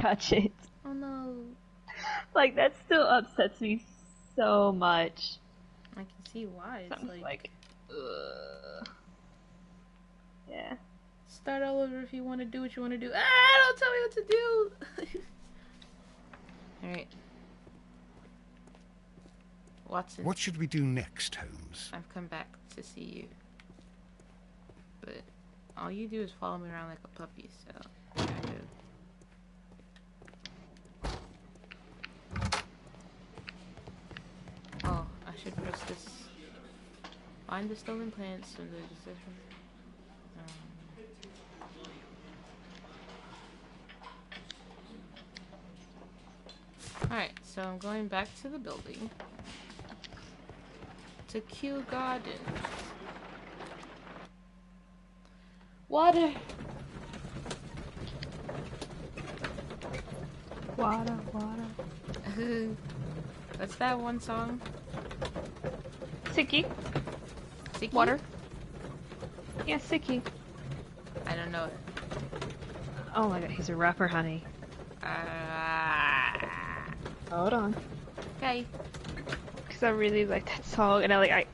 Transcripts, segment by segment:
touch it. Oh no. Like, that still upsets me so much. I can see why. It's like, ugh. Yeah. Start all over if you want to do what you want to do. Ah, don't tell me what to do. Alright. Watson. What should we do next, Holmes? I've come back to see you. But all you do is follow me around like a puppy, so Oh, I should press this. Find the stolen plants from the decision. Alright, so I'm going back to the building. To Kew Garden. Water! Water, water. What's that one song? Sicky. Sicky? Water. Yeah, Sicky. I don't know it. Oh my god, he's a rapper, honey. Hold on. Okay. Because I really like that song, and I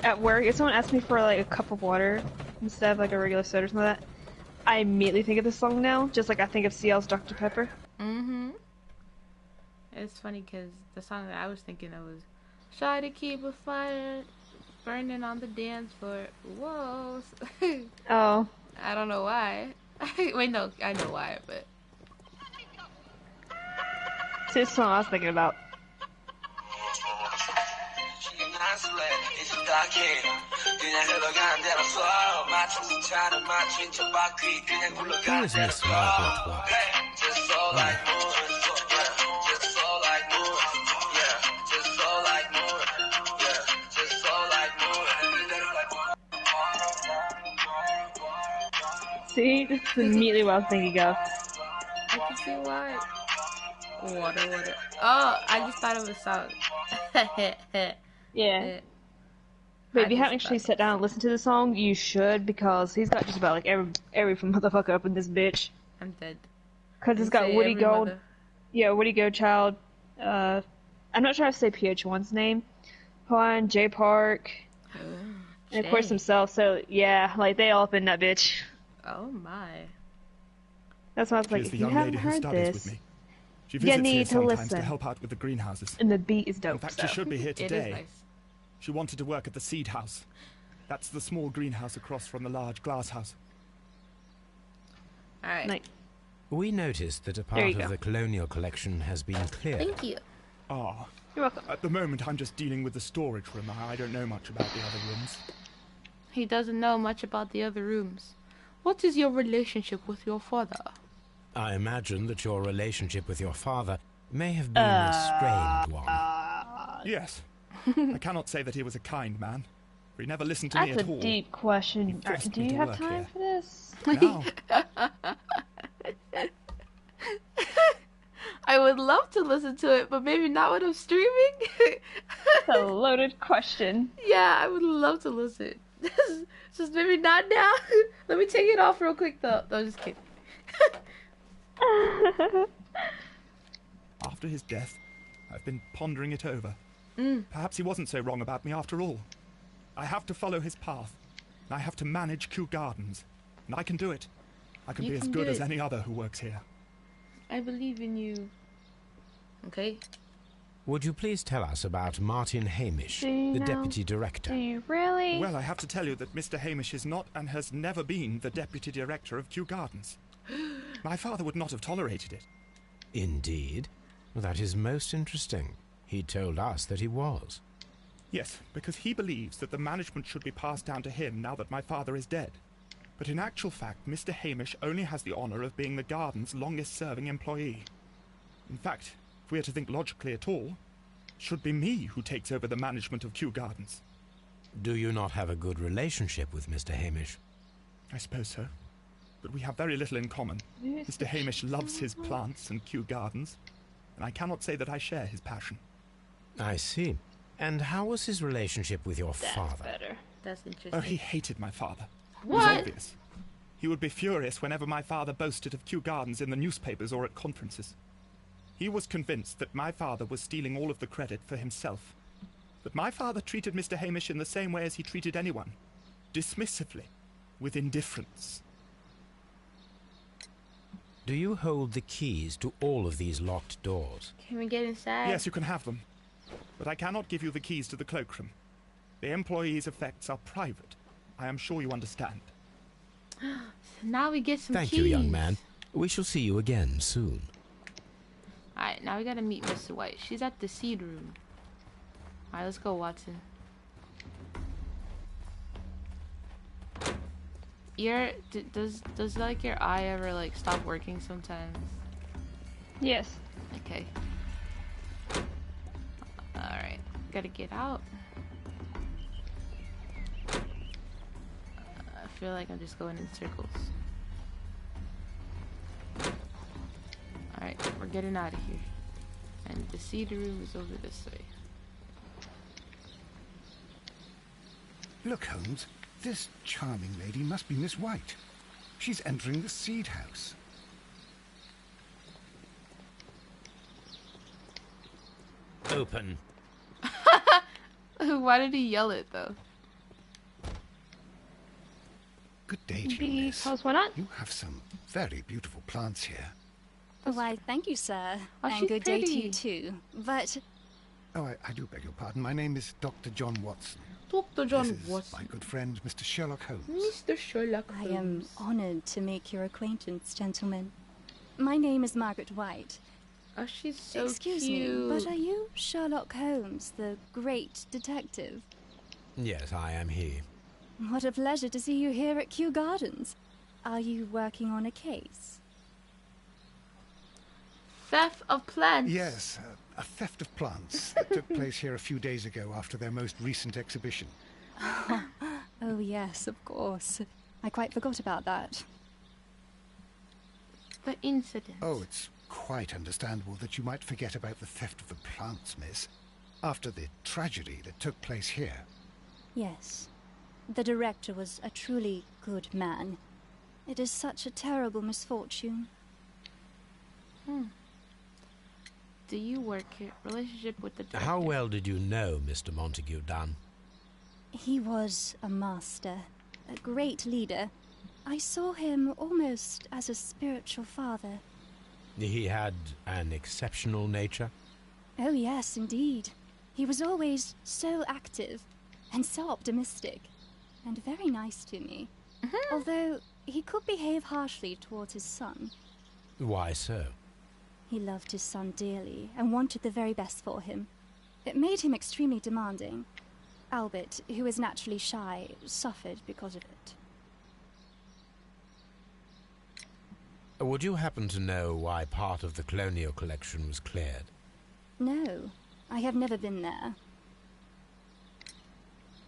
at work, if someone asks me for like a cup of water instead of like a regular soda or something like that, I immediately think of this song now, just like I think of CL's Dr. Pepper. Mm-hmm. It's funny because the song that I was thinking of was "Try to keep a fire burning on the dance floor." Whoa. Oh. I don't know why. Wait, no, I know why, but It's this song I was thinking about. Who is Miss Margaret White? See, this is immediately what I was thinking of. I can see why. Water, water. Oh, I just thought of a song. Yeah. But if you haven't actually sat down and listened to the song, you should, because he's got just about like every motherfucker up in this bitch. I'm dead. Because it's got Woody Gold. Yeah, Woody Goldchild. I'm not sure how to say PH1's name. Juan, J Park. And of course himself, so yeah, like they all up in that bitch. Oh my. That's why I was like, if you haven't heard this, She you visits need here to sometimes listen. to help out with the greenhouses. And the beat is dope. In fact, so. she should be here It today. is nice. She wanted to work at the seed house. That's the small greenhouse across from the large glass house. Alright. Like, We noticed that a part of the colonial collection has been cleared. Thank you. Ah. You're welcome. At the moment, I'm just dealing with the storage room. I don't know much about the other rooms. He doesn't know much about the other rooms. What is your relationship with your father? I imagine that your relationship with your father may have been a strained one. Yes. I cannot say that he was a kind man, for he never listened to me at all. That's a deep question. forced Do me you to have work time here. for this? Now, I would love to listen to it, but maybe not when I'm streaming. That's a loaded question. Yeah, I would love to listen. Just maybe not now. Let me take it off real quick though. No, just kidding. after his death, I've been pondering it over. Perhaps he wasn't so wrong about me after all. I have to follow his path. And I have to manage Kew Gardens. And I can do it. I can You be as can good do as it. any other who works here. I believe in you. Okay. Would you please tell us about Martin Hamish, Do you the know- deputy Do director? you really? Well, I have to tell you that Mr. Hamish is not and has never been the deputy director of Kew Gardens. My father would not have tolerated it. Indeed. Well, that is most interesting. He told us that he was. Yes, because he believes that the management should be passed down to him now that my father is dead. But in actual fact, Mr. Hamish only has the honour of being the garden's longest-serving employee. In fact, if we are to think logically at all, it should be me who takes over the management of Kew Gardens. Do you not have a good relationship with Mr. Hamish? I suppose so. But we have very little in common. Mr. Hamish loves his plants and Kew Gardens, and I cannot say that I share his passion. I see. And how was his relationship with your That's father? better. That's interesting. Oh, he hated my father. It What? was obvious. He would be furious whenever my father boasted of Kew Gardens in the newspapers or at conferences. He was convinced that my father was stealing all of the credit for himself. But my father treated Mr. Hamish in the same way as he treated anyone. Dismissively. With indifference. Do you hold the keys to all of these locked doors? Can we get inside? Yes, you can have them. But I cannot give you the keys to the cloakroom. The employees' effects are private. I am sure you understand. So now we get some keys. Thank you, young man. We shall see you again soon. Alright, now we gotta meet Mr. White. She's at the seed room. Alright, let's go, Watson. Does like your eye ever like stop working sometimes? Yes. Okay. Alright, gotta get out. I feel like I'm just going in circles. Alright, we're getting out of here. And the seed room is over this way. Look, Holmes. This charming lady must be Miss White. She's entering the seed house. Open. Why did he yell it though? Good day to you, miss. Because why not? You have some very beautiful plants here. Why, thank you, sir. Oh, and she's good day to pretty. you, too. But Oh, I do beg your pardon. My name is Dr. John Watson. Dr. John This is Watson. my good friend, Mr. Sherlock Holmes. Mr. Sherlock I Holmes. am honored to make your acquaintance, gentlemen. My name is Margaret White. Oh, she's so Excuse cute. me, but are you Sherlock Holmes, the great detective? Yes, I am he. What a pleasure to see you here at Kew Gardens. Are you working on a case? Theft of plants. Yes, a theft of plants that took place here a few days ago after their most recent exhibition. Oh, yes, of course. I quite forgot about that. The incident. Oh, it's quite understandable that you might forget about the theft of the plants, miss, after the tragedy that took place here. Yes. The director was a truly good man. It is such a terrible misfortune. Do you work your relationship with the director? How well did you know Mr. Montague Dunn? He was a master, a great leader. I saw him almost as a spiritual father. He had an exceptional nature? Oh, yes, indeed. He was always so active and so optimistic and very nice to me. Although he could behave harshly towards his son. Why so? He loved his son dearly and wanted the very best for him. It made him extremely demanding. Albert, who is naturally shy, suffered because of it. Would you happen to know why part of the colonial collection was cleared? No, I have never been there.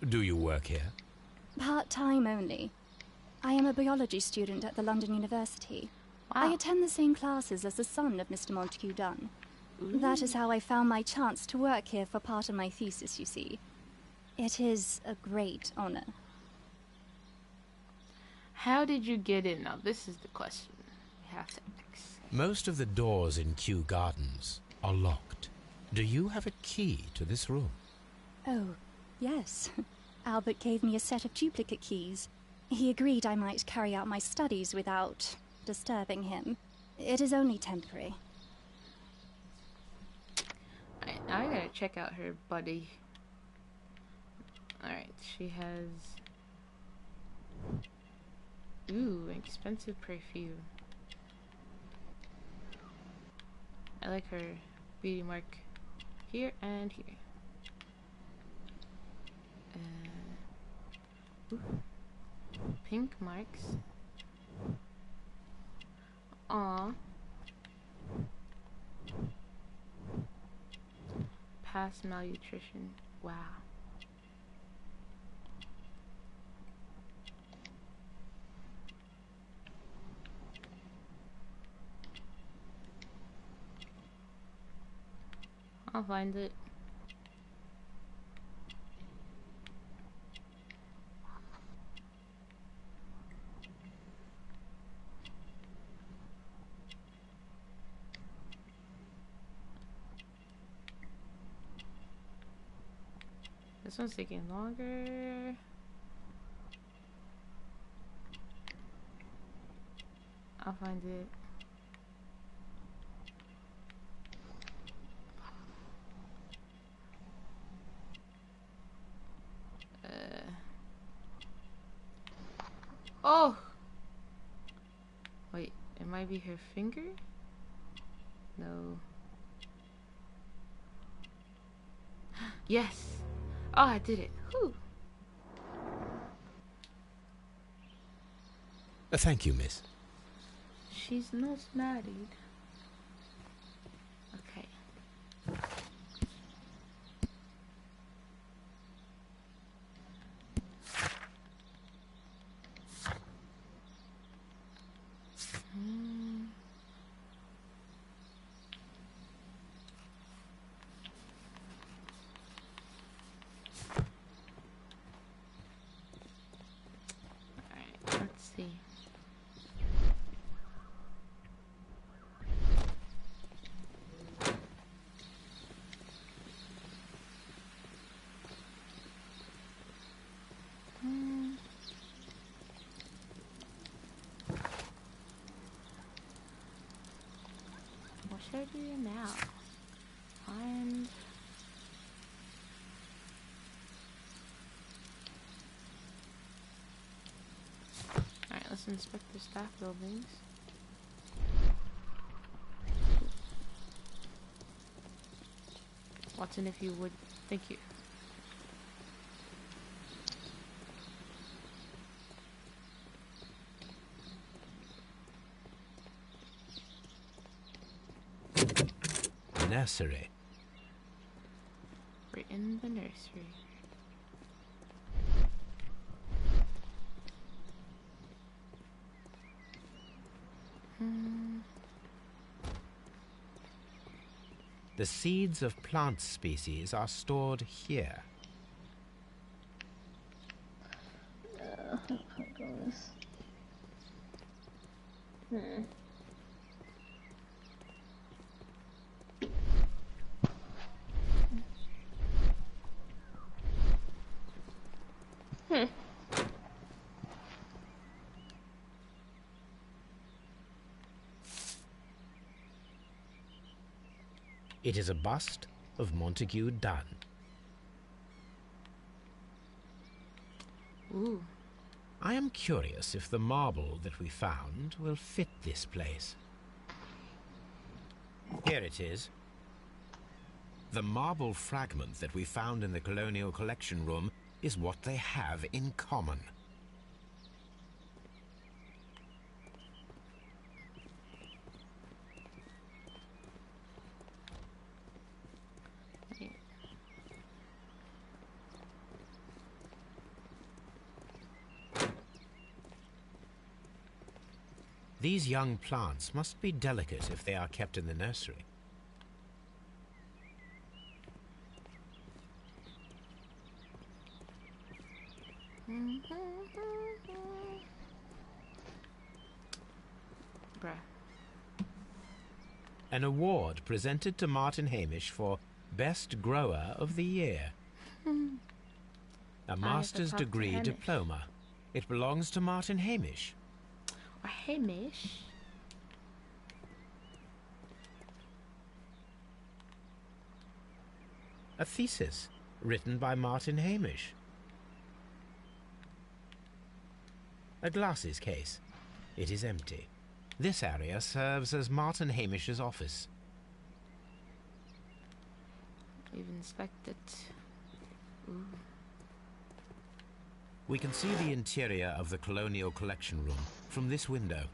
Do you work here? Part-time only. I am a biology student at the London University. Wow. I attend the same classes as the son of Mr. Montague Dunn. That is how I found my chance to work here for part of my thesis, you see. It is a great honor. How did you get in? Now, this is the question we have to ask. Most of the doors in Kew Gardens are locked. Do you have a key to this room? Oh, yes. Albert gave me a set of duplicate keys. He agreed I might carry out my studies without disturbing him. It is only temporary. Alright, now I gotta check out her buddy. Alright, she has... Ooh, expensive perfume. I like her beauty mark here and here. Ooh. Pink marks. Aw. Past malnutrition. Wow. I'll find it. This one's taking longer. I'll find it. Oh! Wait, it might be her finger? No. Yes! Oh, I did it. Whew. Thank you, miss. She's not married. Okay. Alright, let's see. What should I do now? Find... Alright, let's inspect the staff buildings. Watson, if you would. Thank you. Nursery. We're in the nursery. The seeds of plant species are stored here. Oh my goodness. It is a bust of Montague Dunn. Ooh. I am curious if the marble that we found will fit this place. Here it is. The marble fragment that we found in the Colonial Collection Room is what they have in common. These young plants must be delicate if they are kept in the nursery. Bruh. An award presented to Martin Hamish for Best Grower of the Year. A master's degree diploma. It belongs to Martin Hamish. Or Hamish. A thesis written by Martin Hamish. A glasses case. It is empty. This area serves as Martin Hamish's office. We've inspected. Ooh. We can see the interior of the Colonial Collection Room from this window.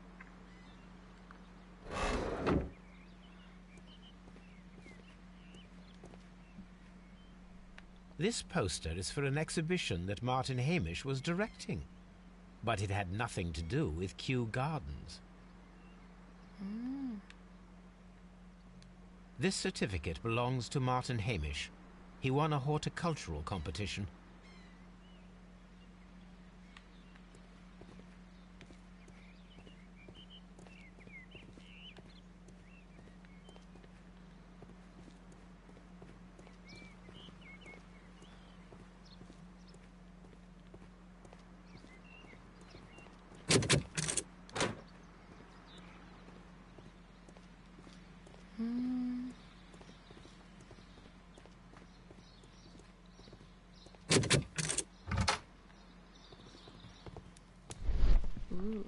This poster is for an exhibition that Martin Hamish was directing, but it had nothing to do with Kew Gardens. This certificate belongs to Martin Hamish. He won a horticultural competition. Ooh.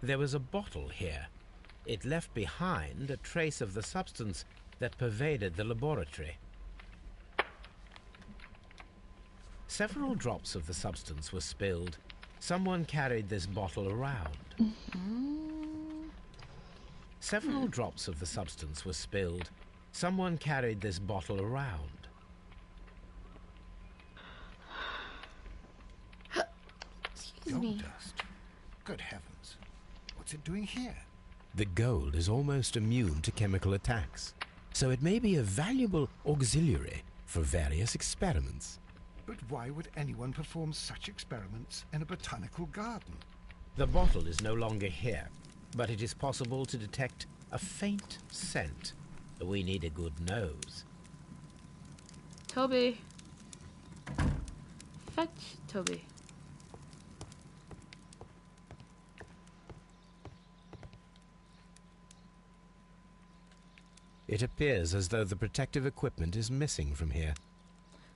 There was a bottle here. It left behind a trace of the substance that pervaded the laboratory. Several drops of the substance were spilled. Someone carried this bottle around. Several drops of the substance were spilled. Someone carried this bottle around. Gold dust. Good heavens. What's it doing here? The gold is almost immune to chemical attacks, so it may be a valuable auxiliary for various experiments. But why would anyone perform such experiments in a botanical garden? The bottle is no longer here, but it is possible to detect a faint scent. We need a good nose. Toby. Fetch Toby. It appears as though the protective equipment is missing from here.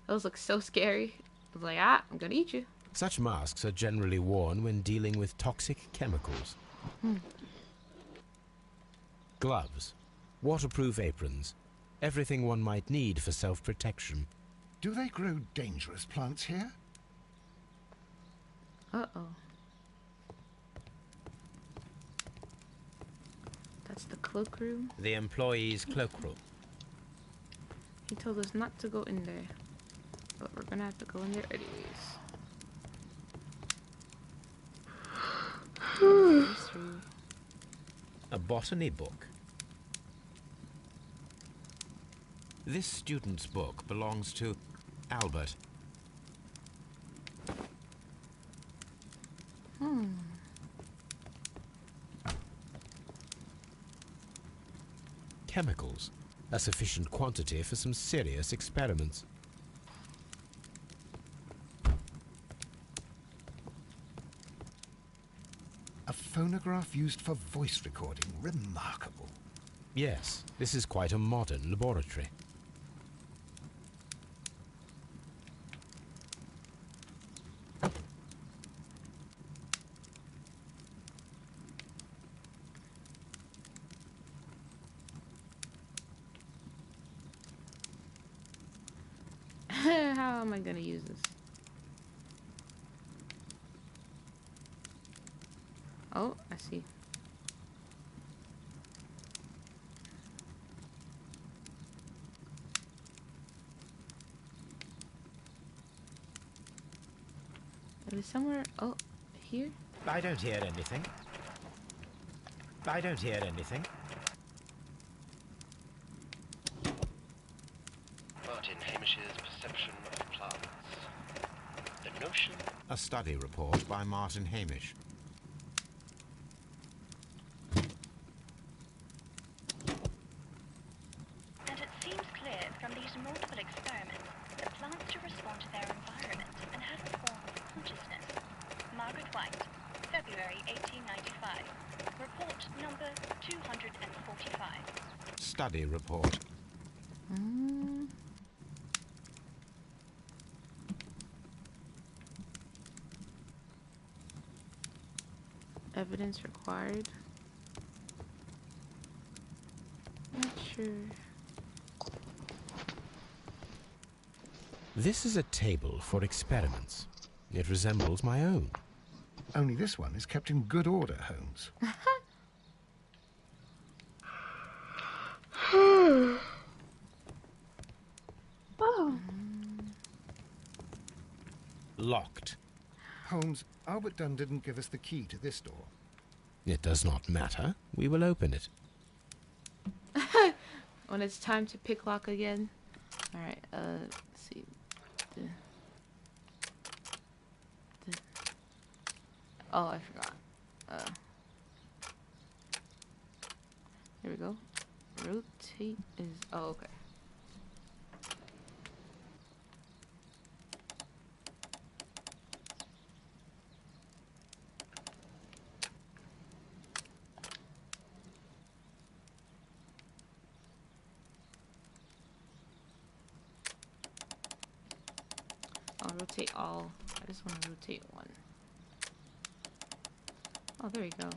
Those look so scary. I was like, I'm gonna eat you. Such masks are generally worn when dealing with toxic chemicals. Gloves, waterproof aprons, everything one might need for self-protection. Do they grow dangerous plants here? Uh-oh. That's the cloakroom. The employee's cloakroom. He told us not to go in there, but we're gonna have to go in there anyways. A botany book. This student's book belongs to Albert. Chemicals, a sufficient quantity for some serious experiments. A phonograph used for voice recording. Remarkable. Yes, this is quite a modern laboratory. How am I gonna use this? Oh, I see. It was somewhere. Oh, here? I don't hear anything. I don't hear anything. Martin Hamish's perception of plants. The notion... A study report by Martin Hamish. And it seems clear from these multiple experiments that plants do respond to their environment and have a form of consciousness. Margaret White, February 1895. Report number 245. Study report. Evidence required. Not sure. This is a table for experiments. It resembles my own. Only this one is kept in good order, Holmes. Oh. Locked. Holmes, Albert Dunn didn't give us the key to this door. It does not matter. We will open it. When it's time to pick lock again. Alright, let's see. Oh, I forgot. Here we go. Rotate is... Oh, okay. rotate all. I just want to rotate one. Oh, there you go.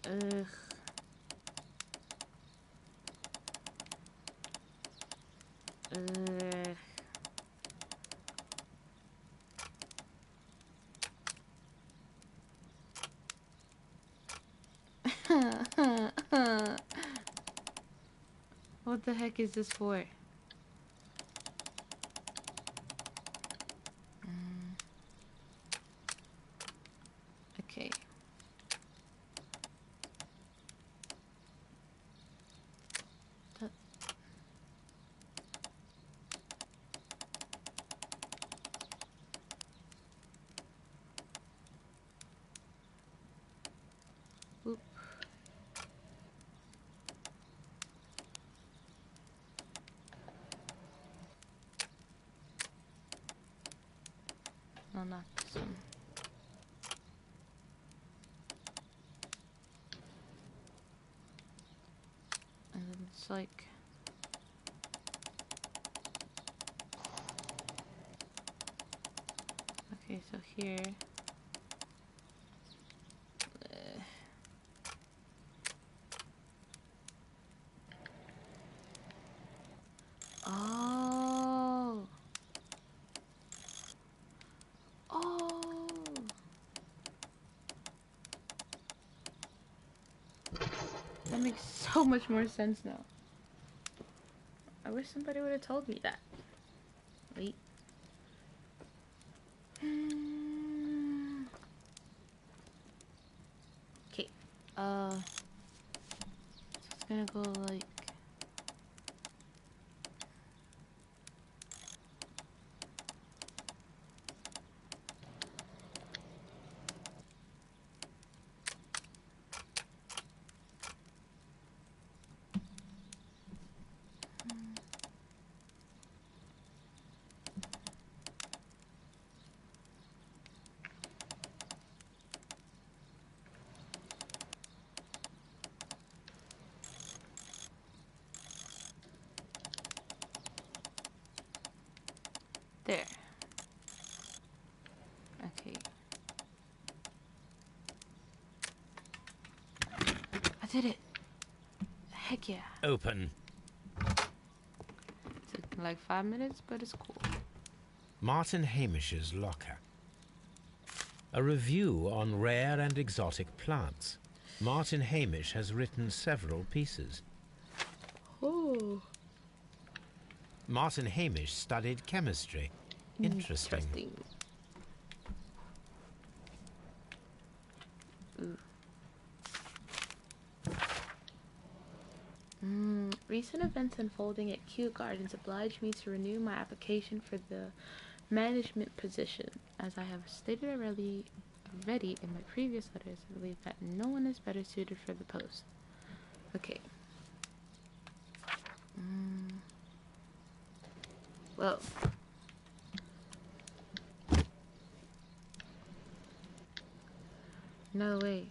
Ugh. What the heck is this for? Okay. Oop. No, not this one. And then it's like... Okay, so here... Oh! Oh! That makes so much more sense now. I wish somebody would have told me that. Wait. Okay. So it's gonna go like... did it. Heck yeah. Open. Took like 5 minutes, but it's cool. Martin Hamish's locker. A review on rare and exotic plants. Martin Hamish has written several pieces. Oh. Martin Hamish studied chemistry. Interesting. Recent events unfolding at Kew Gardens obliged me to renew my application for the management position. As I have stated already in my previous letters, I believe that no one is better suited for the post. Okay. Well. No way.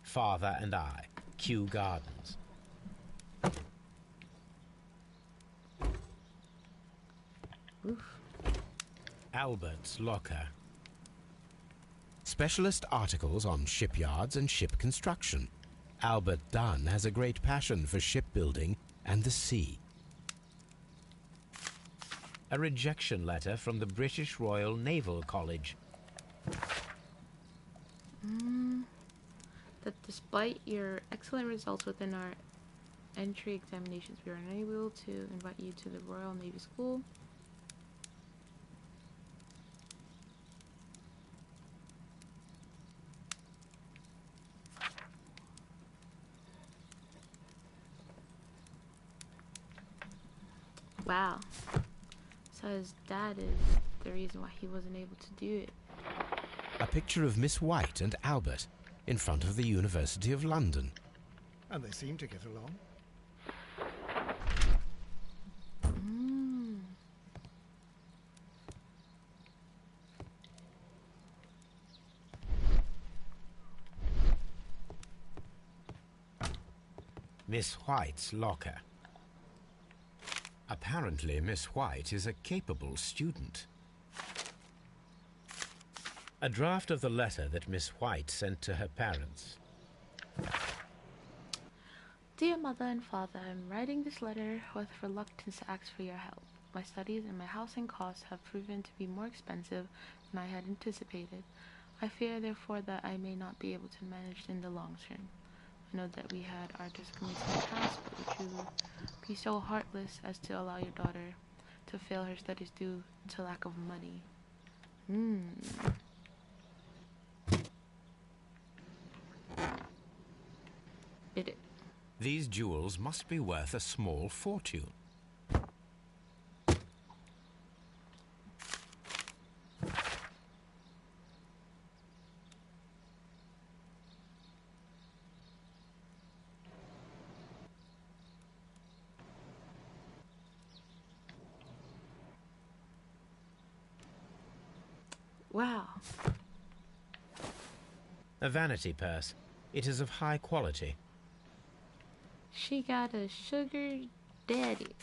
Father and I. Kew Gardens. Oof. Albert's locker. Specialist articles on shipyards and ship construction. Albert Dunn has a great passion for shipbuilding and the sea. A rejection letter from the British Royal Naval College. That despite your excellent results within our entry examinations, we are unable to invite you to the Royal Navy School. Wow. So his dad is the reason why he wasn't able to do it. A picture of Miss White and Albert in front of the University of London. And they seem to get along. Miss White's locker. Apparently, Miss White is a capable student. A draft of the letter that Miss White sent to her parents. Dear Mother and Father, I am writing this letter with reluctance to ask for your help. My studies and my housing costs have proven to be more expensive than I had anticipated. I fear, therefore, that I may not be able to manage in the long term. I know that we had our disagreements in the past, but would you be so heartless as to allow your daughter to fail her studies due to lack of money? Did it? These jewels must be worth a small fortune. Wow. A vanity purse. It is of high quality. She got a sugar daddy.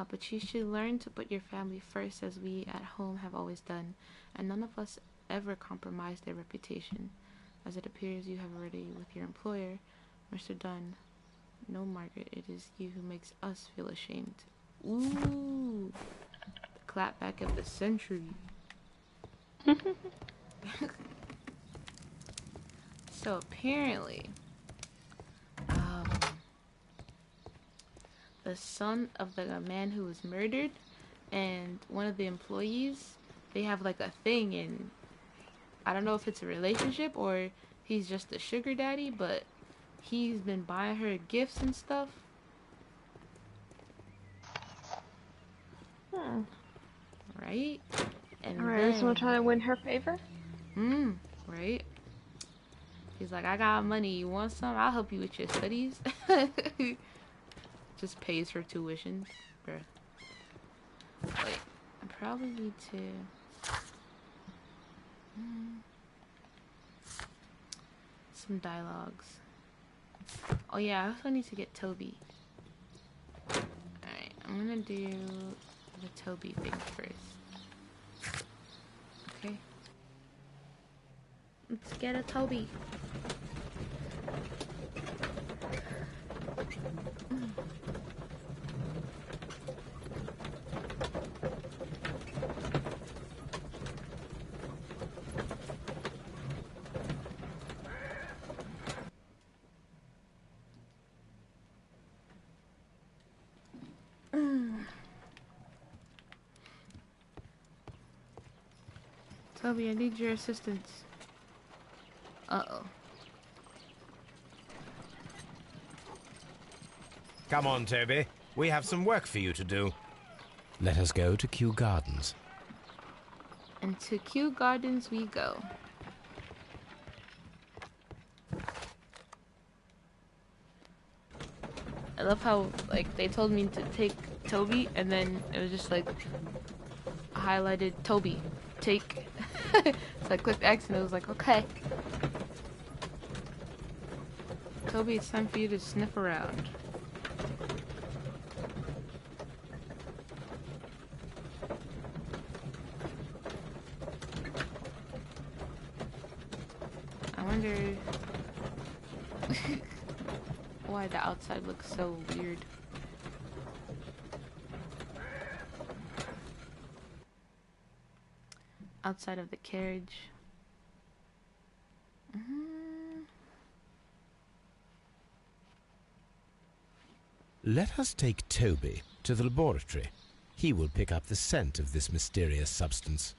But you should learn to put your family first, as we at home have always done, and none of us ever compromise their reputation, as it appears you have already with your employer, Mr. Dunn. No, Margaret, it is you who makes us feel ashamed. Ooh, the clapback of the century. So apparently, the son of the man who was murdered and one of the employees, they have like a thing, and I don't know if it's a relationship or he's just a sugar daddy, but he's been buying her gifts and stuff. Right? And alright, so I'm trying to win her favor? Right? He's like, I got money, you want some? I'll help you with your studies. Just pays for tuition. Bruh. Like, I'm probably need to... some dialogues. Oh yeah, I also need to get Toby. Alright, I'm gonna do the Toby thing first. Okay. Let's get a Toby. Toby, I need your assistance. Uh-oh. Come on, Toby. We have some work for you to do. Let us go to Kew Gardens. And to Kew Gardens we go. I love how, like, they told me to take Toby, and then it was just, like, highlighted Toby. Take. So I clicked X, and it was like, okay. Toby, it's time for you to sniff around. I wonder why the outside looks so weird. Outside of the carriage. Let us take Toby to the laboratory. He will pick up the scent of this mysterious substance.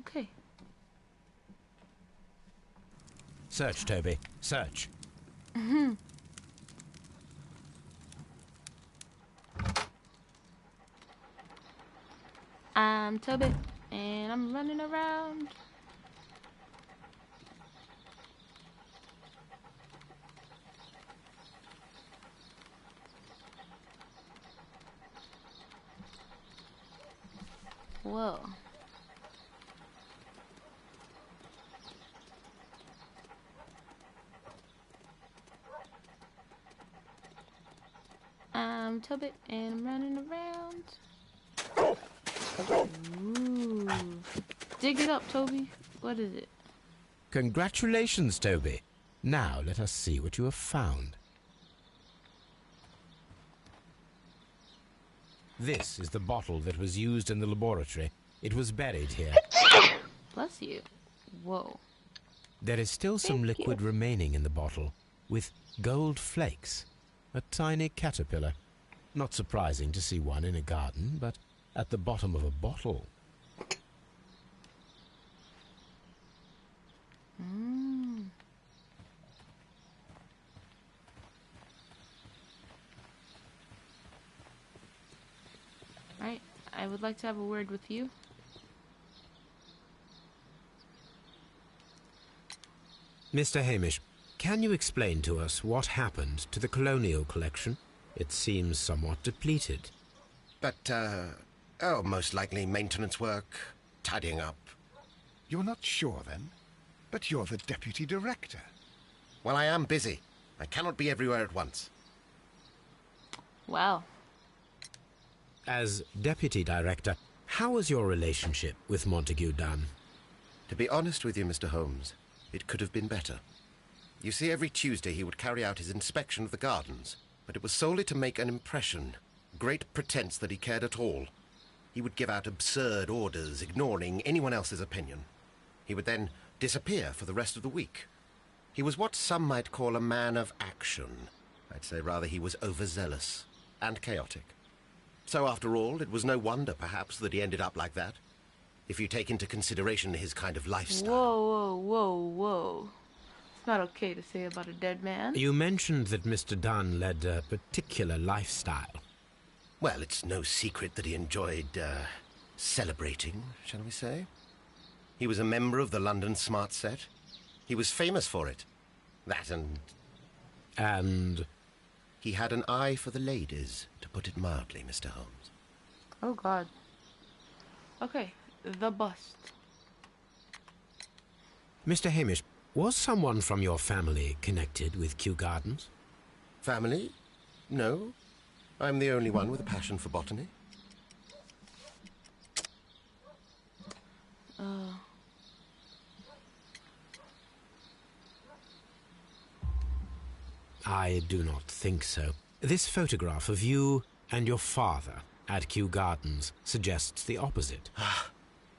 Okay. Search, Toby. Search. I'm Toby, and I'm running around. Whoa. I'm Toby, and I'm running around. Ooh. Dig it up, Toby. What is it? Congratulations, Toby. Now let us see what you have found. This is the bottle that was used in the laboratory. It was buried here. Bless you. Whoa. There is still some liquid remaining in the bottle, with gold flakes. A tiny caterpillar. Not surprising to see one in a garden, but at the bottom of a bottle. Right. I would like to have a word with you. Mr. Hamish, can you explain to us what happened to the colonial collection? It seems somewhat depleted. But, most likely maintenance work, tidying up. You're not sure, then? But you're the deputy director. Well, I am busy. I cannot be everywhere at once. Wow. As deputy director, how was your relationship with Montague Dunn? To be honest with you, Mr. Holmes, it could have been better. You see, every Tuesday he would carry out his inspection of the gardens, but it was solely to make an impression. Great pretense that he cared at all. He would give out absurd orders, ignoring anyone else's opinion. He would then disappear for the rest of the week. He was what some might call a man of action. I'd say rather he was overzealous and chaotic. So after all, it was no wonder, perhaps, that he ended up like that. If you take into consideration his kind of lifestyle. Whoa, whoa, whoa, whoa. It's not okay to say about a dead man. You mentioned that Mr. Dunn led a particular lifestyle. Well, it's no secret that he enjoyed, celebrating, shall we say. He was a member of the London Smart Set. He was famous for it. That and... And? He had an eye for the ladies, to put it mildly, Mr. Holmes. Oh, God. Okay, the bust. Mr. Hamish, was someone from your family connected with Kew Gardens? Family? No. I'm the only one with a passion for botany. I do not think so. This photograph of you and your father at Kew Gardens suggests the opposite.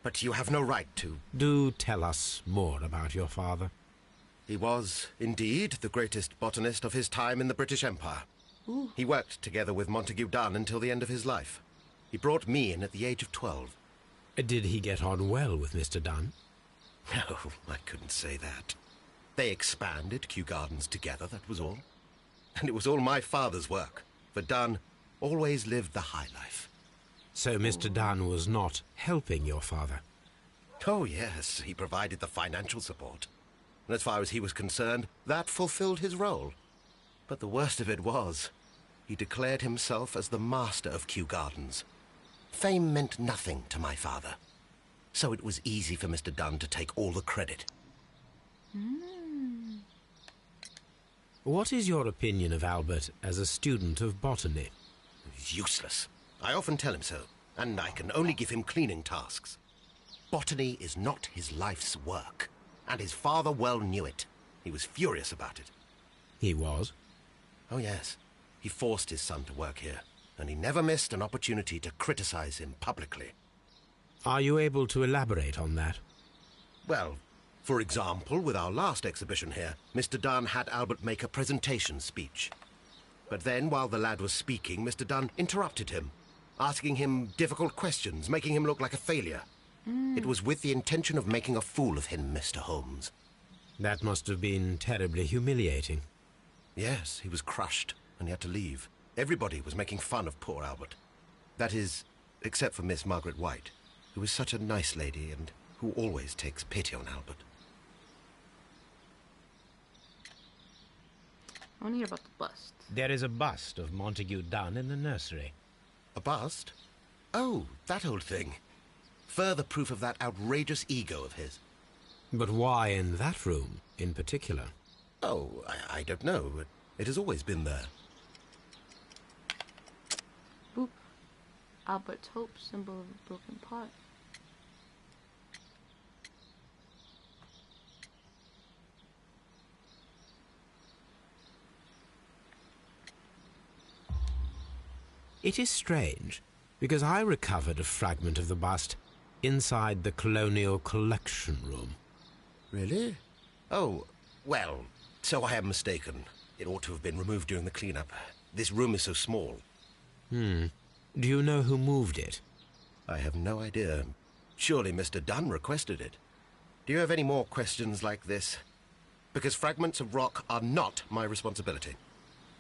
But you have no right to. Do tell us more about your father. He was, indeed, the greatest botanist of his time in the British Empire. Ooh. He worked together with Montague Dunn until the end of his life. He brought me in at the age of 12. Did he get on well with Mr. Dunn? No, I couldn't say that. They expanded Kew Gardens together, that was all. And it was all my father's work, for Dunn always lived the high life. So Mr. Dunn was not helping your father? Oh, yes, he provided the financial support. And as far as he was concerned, that fulfilled his role. But the worst of it was, he declared himself as the master of Kew Gardens. Fame meant nothing to my father. So it was easy for Mr. Dunn to take all the credit. What is your opinion of Albert as a student of botany? Useless. I often tell him so, and I can only give him cleaning tasks. Botany is not his life's work, and his father well knew it. He was furious about it. He was? Oh, yes. He forced his son to work here, and he never missed an opportunity to criticize him publicly. Are you able to elaborate on that? Well, for example, with our last exhibition here, Mr. Dunn had Albert make a presentation speech. But then, while the lad was speaking, Mr. Dunn interrupted him, asking him difficult questions, making him look like a failure. It was with the intention of making a fool of him, Mr. Holmes. That must have been terribly humiliating. Yes, he was crushed, and he had to leave. Everybody was making fun of poor Albert. That is, except for Miss Margaret White, who is such a nice lady and who always takes pity on Albert. I want to hear about the bust. There is a bust of Montague Dunn in the nursery. A bust? Oh, that old thing. Further proof of that outrageous ego of his. But why in that room in particular? Oh, I don't know. It has always been there. Boop. Albert's hope, symbol of a broken pot. It is strange, because I recovered a fragment of the bust inside the Colonial Collection Room. Really? Oh, well, so I am mistaken. It ought to have been removed during the cleanup. This room is so small. Do you know who moved it? I have no idea. Surely Mr. Dunn requested it. Do you have any more questions like this? Because fragments of rock are not my responsibility.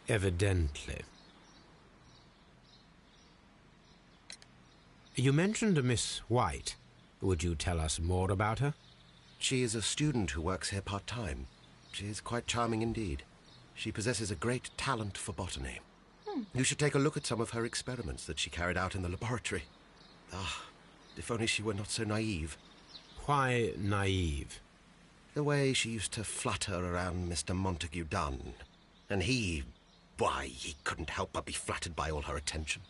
Evidently. You mentioned a Miss White. Would you tell us more about her? She is a student who works here part-time. She is quite charming indeed. She possesses a great talent for botany. You should take a look at some of her experiments that she carried out in the laboratory. Ah, if only she were not so naive. Why naive? The way she used to flutter around Mr. Montague Dunn. And he couldn't help but be flattered by all her attention.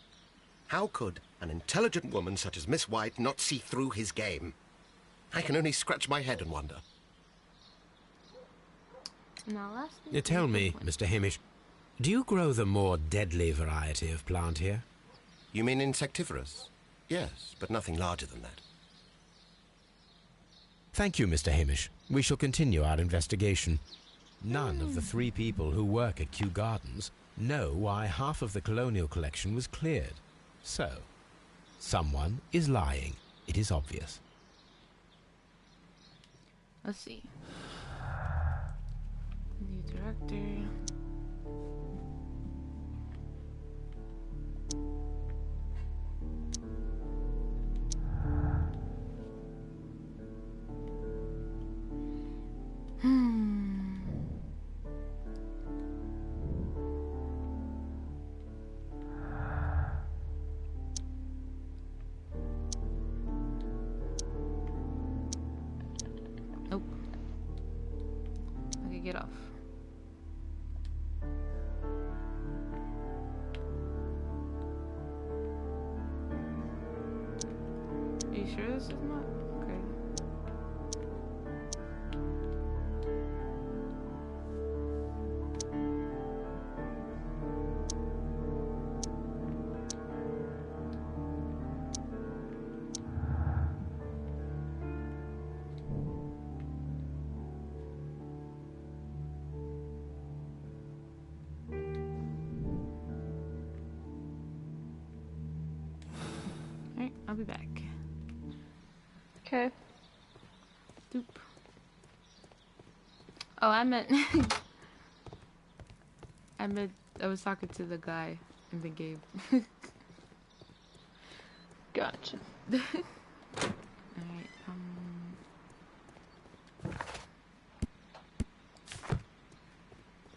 How could an intelligent woman such as Miss White not see through his game? I can only scratch my head and wonder. Now, lastly, Tell me, Mr. Hamish, do you grow the more deadly variety of plant here? You mean insectivorous? Yes, but nothing larger than that. Thank you, Mr. Hamish. We shall continue our investigation. None of the 3 people who work at Kew Gardens know why half of the colonial collection was cleared. So, someone is lying. It is obvious. Let's see. New director. get off. Are you sure this is not? Okay. Alright, I'll be back. Okay. Doop. Oh, I meant I was talking to the guy in the game. Gotcha. Alright,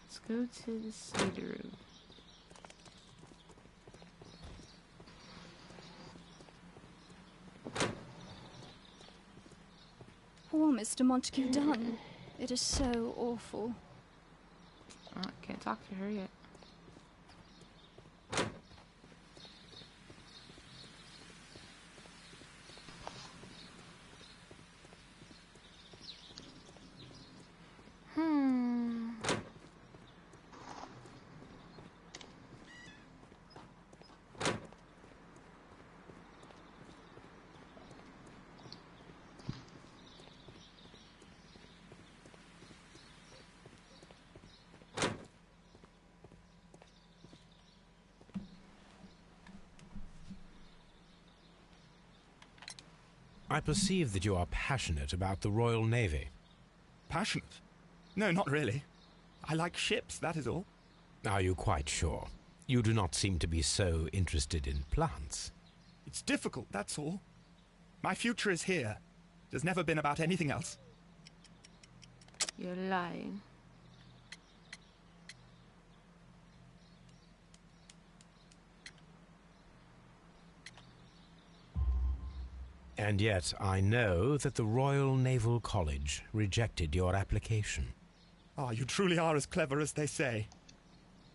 let's go to the study room. Poor Mr. Montague Dunn. It is so awful. Oh, I can't talk to her yet. I perceive that you are passionate about the Royal Navy. Passionate? No, not really. I like ships, that is all. Are you quite sure? You do not seem to be so interested in plants. It's difficult, that's all. My future is here. It has never been about anything else. You're lying. And yet I know that the Royal Naval College rejected your application. Ah, you truly are as clever as they say.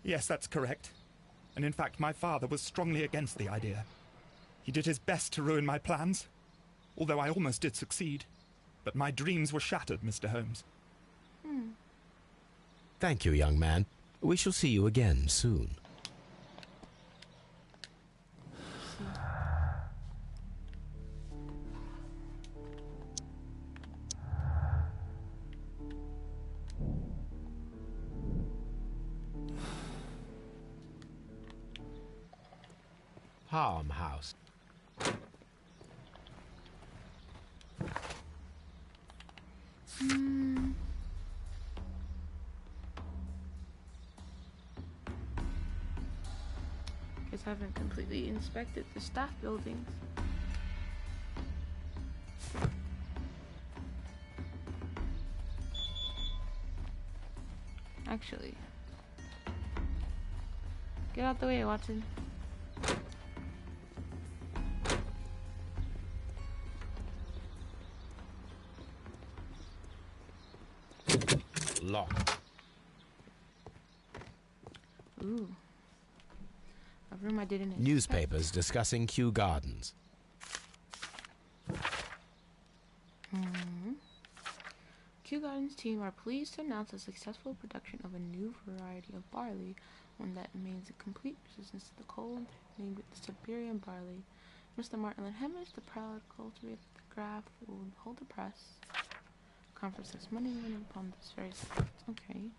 Yes, that's correct. And in fact, my father was strongly against the idea. He did his best to ruin my plans, although I almost did succeed. But my dreams were shattered, Mr. Holmes. Thank you, young man. We shall see you again soon. Farmhouse. Guess I haven't completely inspected the staff buildings. Actually, get out the way, Watson. Locked. Ooh. A room I didn't expect. Newspapers discussing Kew Gardens. Kew Gardens team are pleased to announce a successful production of a new variety of barley, one that remains a complete resistance to the cold, named the Siberian barley. Mr. Martin Hamish, the proud cultivator of the Graph, will hold the press conference next Monday morning upon this very subject. Okay.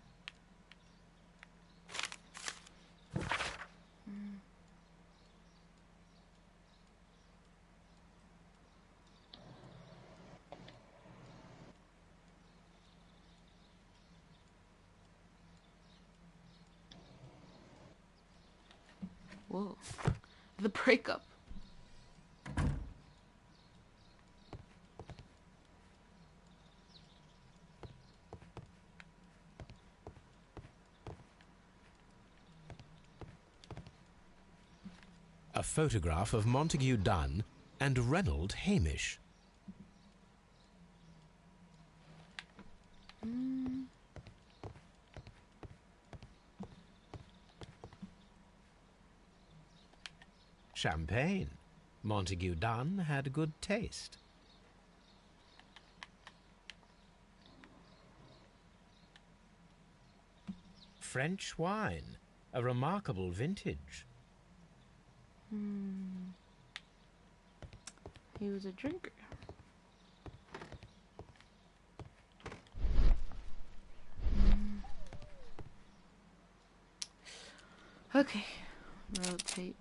Whoa. The breakup. A photograph of Montague Dunn and Reynold Hamish. Champagne. Montague Dunn had good taste. French wine, a remarkable vintage. He was a drinker. Okay, rotate.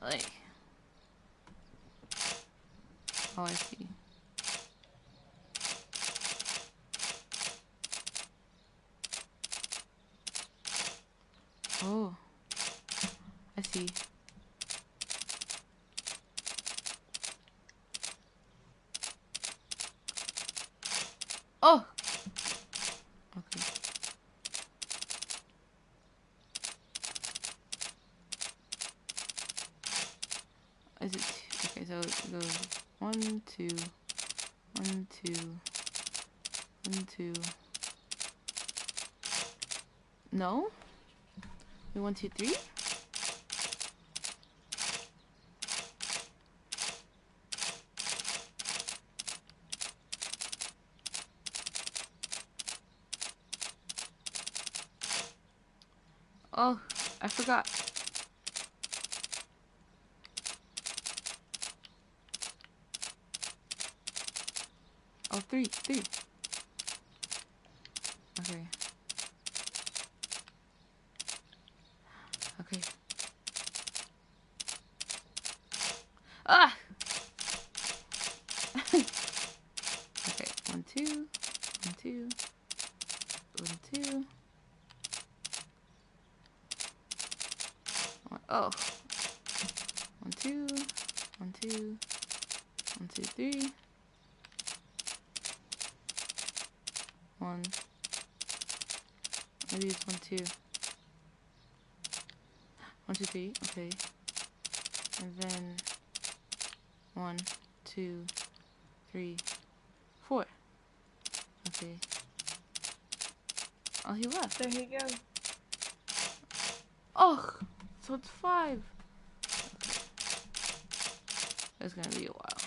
Like, oh, I see. Oh, I see. Oh, okay. Is it okay? So it goes 1, 2, 1, 2, 1, 2. No, 1, 2, 3. Oh, I forgot. Oh, 3. Okay. Okay. Ah! Okay, 1, 2, 1, 2, 1, 2. Oh. 1, 2, 1, 2, 1, 2, 3. 1. Maybe it's 1, 2. 1, 2, 3. Okay. And then 1, 2, 3, 4. Okay. Oh, he left. There you go. Oh, so it's 5. Okay. It's gonna be a while.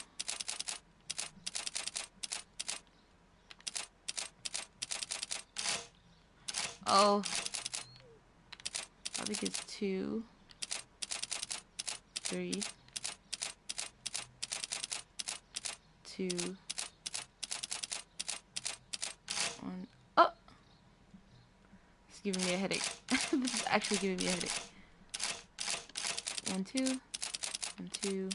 Oh, I think it's 2, 3, 2, 1. Oh, it's giving me a headache. This is actually giving me a headache. 1, 2, 1, 2,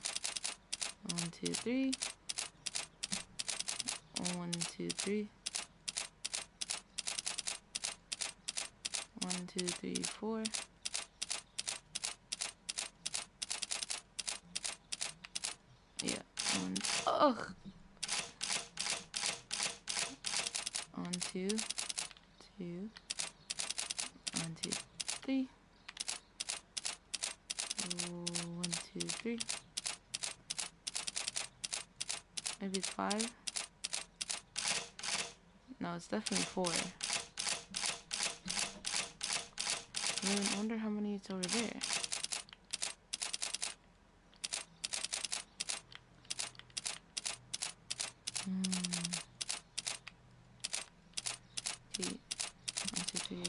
1, 2, 3, 1, 2, 3. 1, 2, 3, 4. Yeah. 1. Oh. 1, 2, 2. 1, 2, 3. 1, 2, 3. Maybe it's 5. No, it's definitely 4. I wonder how many it's over there. Okay. 1, 2, 3.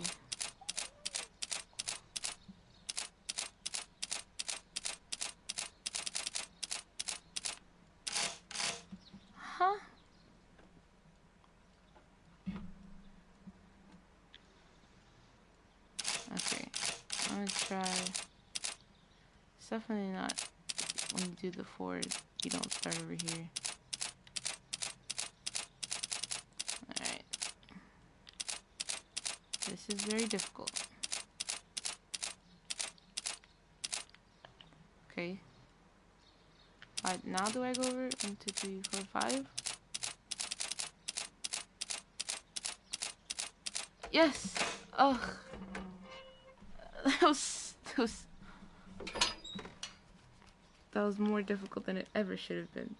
Huh? Okay. I'm gonna try. It's definitely not when you do the forward, you don't start over here. Alright. This is very difficult. Okay. Alright, now do I go over 1, 2, 3, 4, 5? Yes! Ugh. That was more difficult than it ever should have been.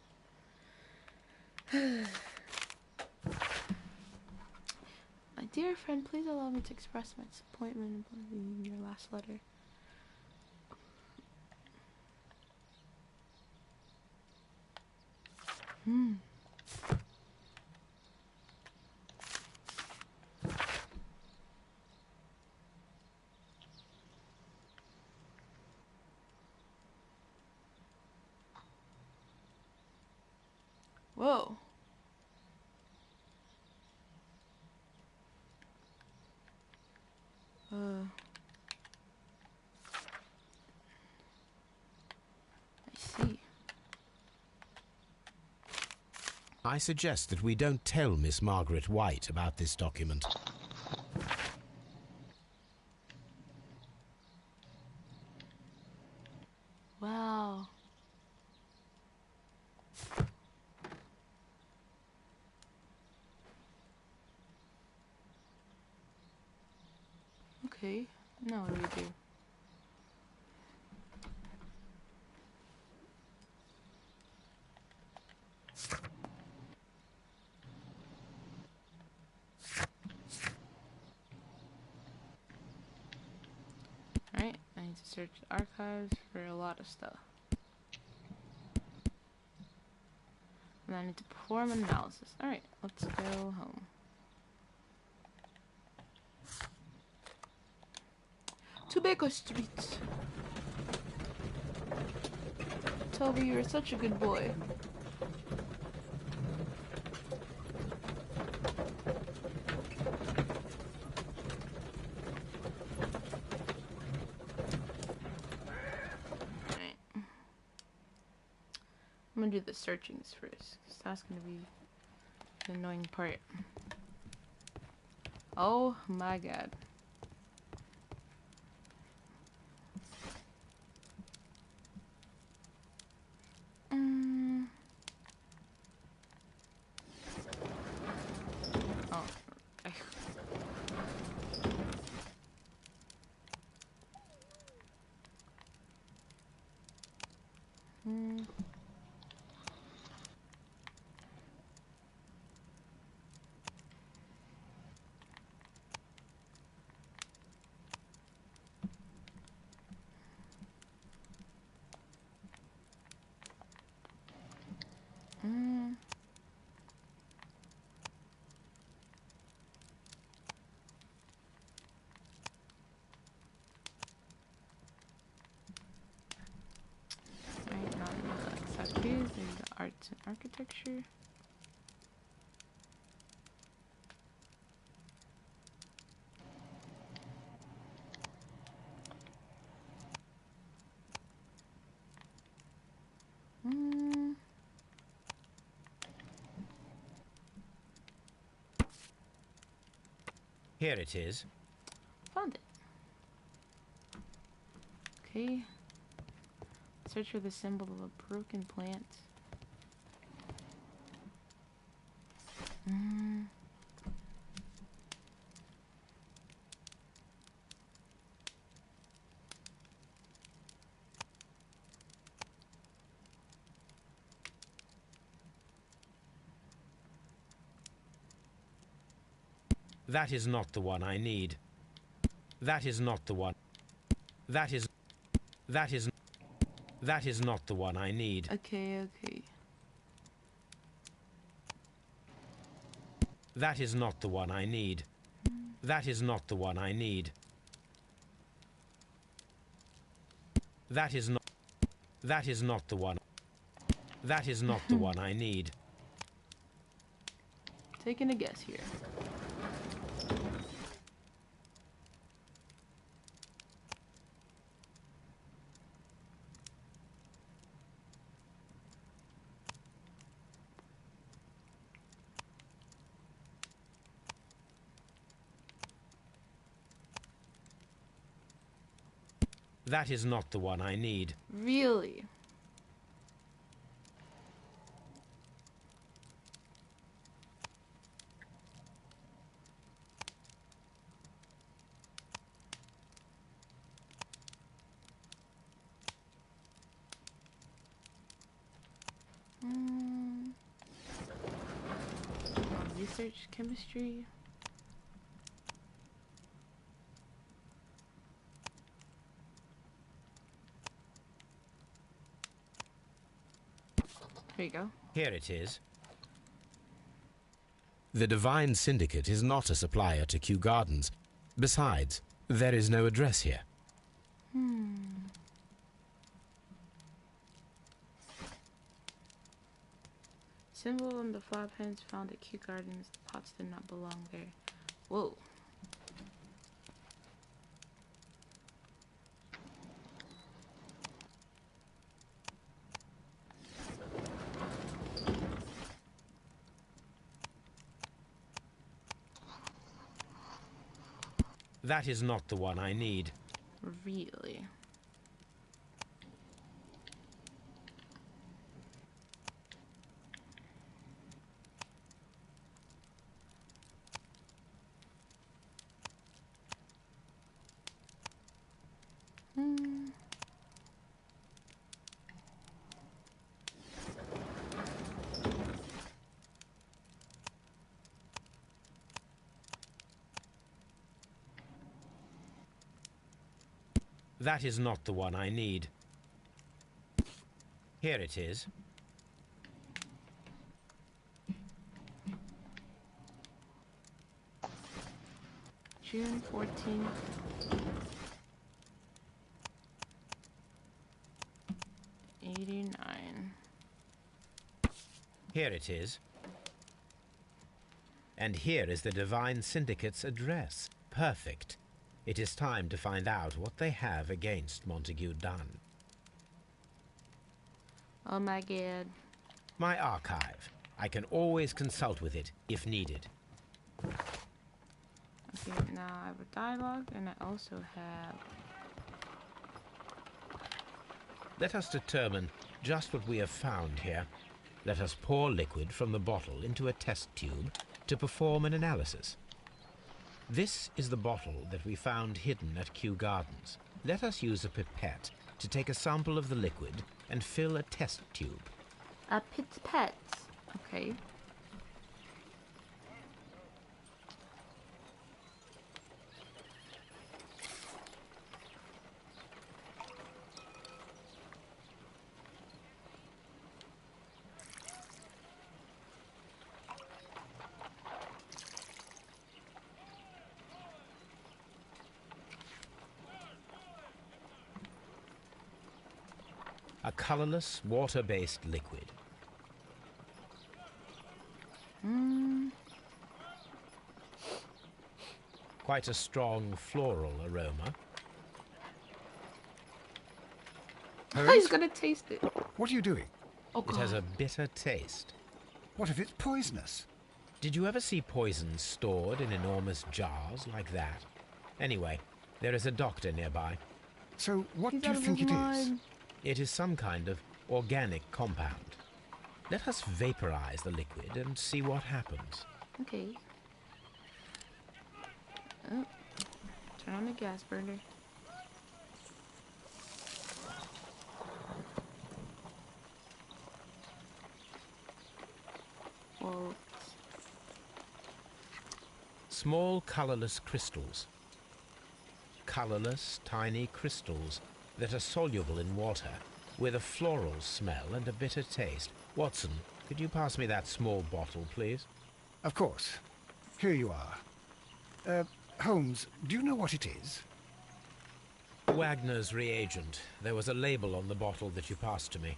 My dear friend, please allow me to express my disappointment in your last letter. Whoa. I see. I suggest that we don't tell Miss Margaret White about this document. Wow. Okay, now what do we do? Alright, I need to search the archives for a lot of stuff. And I need to perform an analysis. Alright, let's go home. To Baker Street. Toby, you're such a good boy. Alright. I'm gonna do the searchings first, because that's gonna be the annoying part. Oh my god. Oh. Right, not in the exact views, there's the arts and architecture. Here it is. Found it. Okay. Search for the symbol of a broken plant. That is not the one I need. That is not the one. That is not the one I need. Okay, okay. That is not the one I need. That is not the one I need. That is not the one. That is not the one I need. Taking a guess here. That is not the one I need. Really? Research chemistry. Here you go. Here it is. The Divine Syndicate is not a supplier to Kew Gardens. Besides, there is no address here. Symbol on the flower pens found at Kew Gardens. The pots did not belong there. Whoa. That is not the one I need. Really? That is not the one I need. Here it is. June 14th. '89. Here it is. And here is the Divine Syndicate's address. Perfect. It is time to find out what they have against Montague Dunn. Oh my god. My archive. I can always consult with it if needed. Okay, now I have a dialogue and I also have... Let us determine just what we have found here. Let us pour liquid from the bottle into a test tube to perform an analysis. This is the bottle that we found hidden at Kew Gardens. Let us use a pipette to take a sample of the liquid and fill a test tube. A pipette. Okay. A colorless, water-based liquid. Quite a strong floral aroma. He's gonna taste it. What are you doing? Oh, It God. has a bitter taste. What if it's poisonous? Did you ever see poison stored in enormous jars like that? Anyway, there is a doctor nearby. So what He's do you out of think his it is? mind. It is some kind of organic compound. Let us vaporize the liquid and see what happens. Okay. Oh. Turn on the gas burner. Well, Small colorless crystals. Colorless, tiny crystals that are soluble in water, with a floral smell and a bitter taste. Watson, could you pass me that small bottle, please? Of course. Here you are. Holmes, do you know what it is? Wagner's reagent. There was a label on the bottle that you passed to me.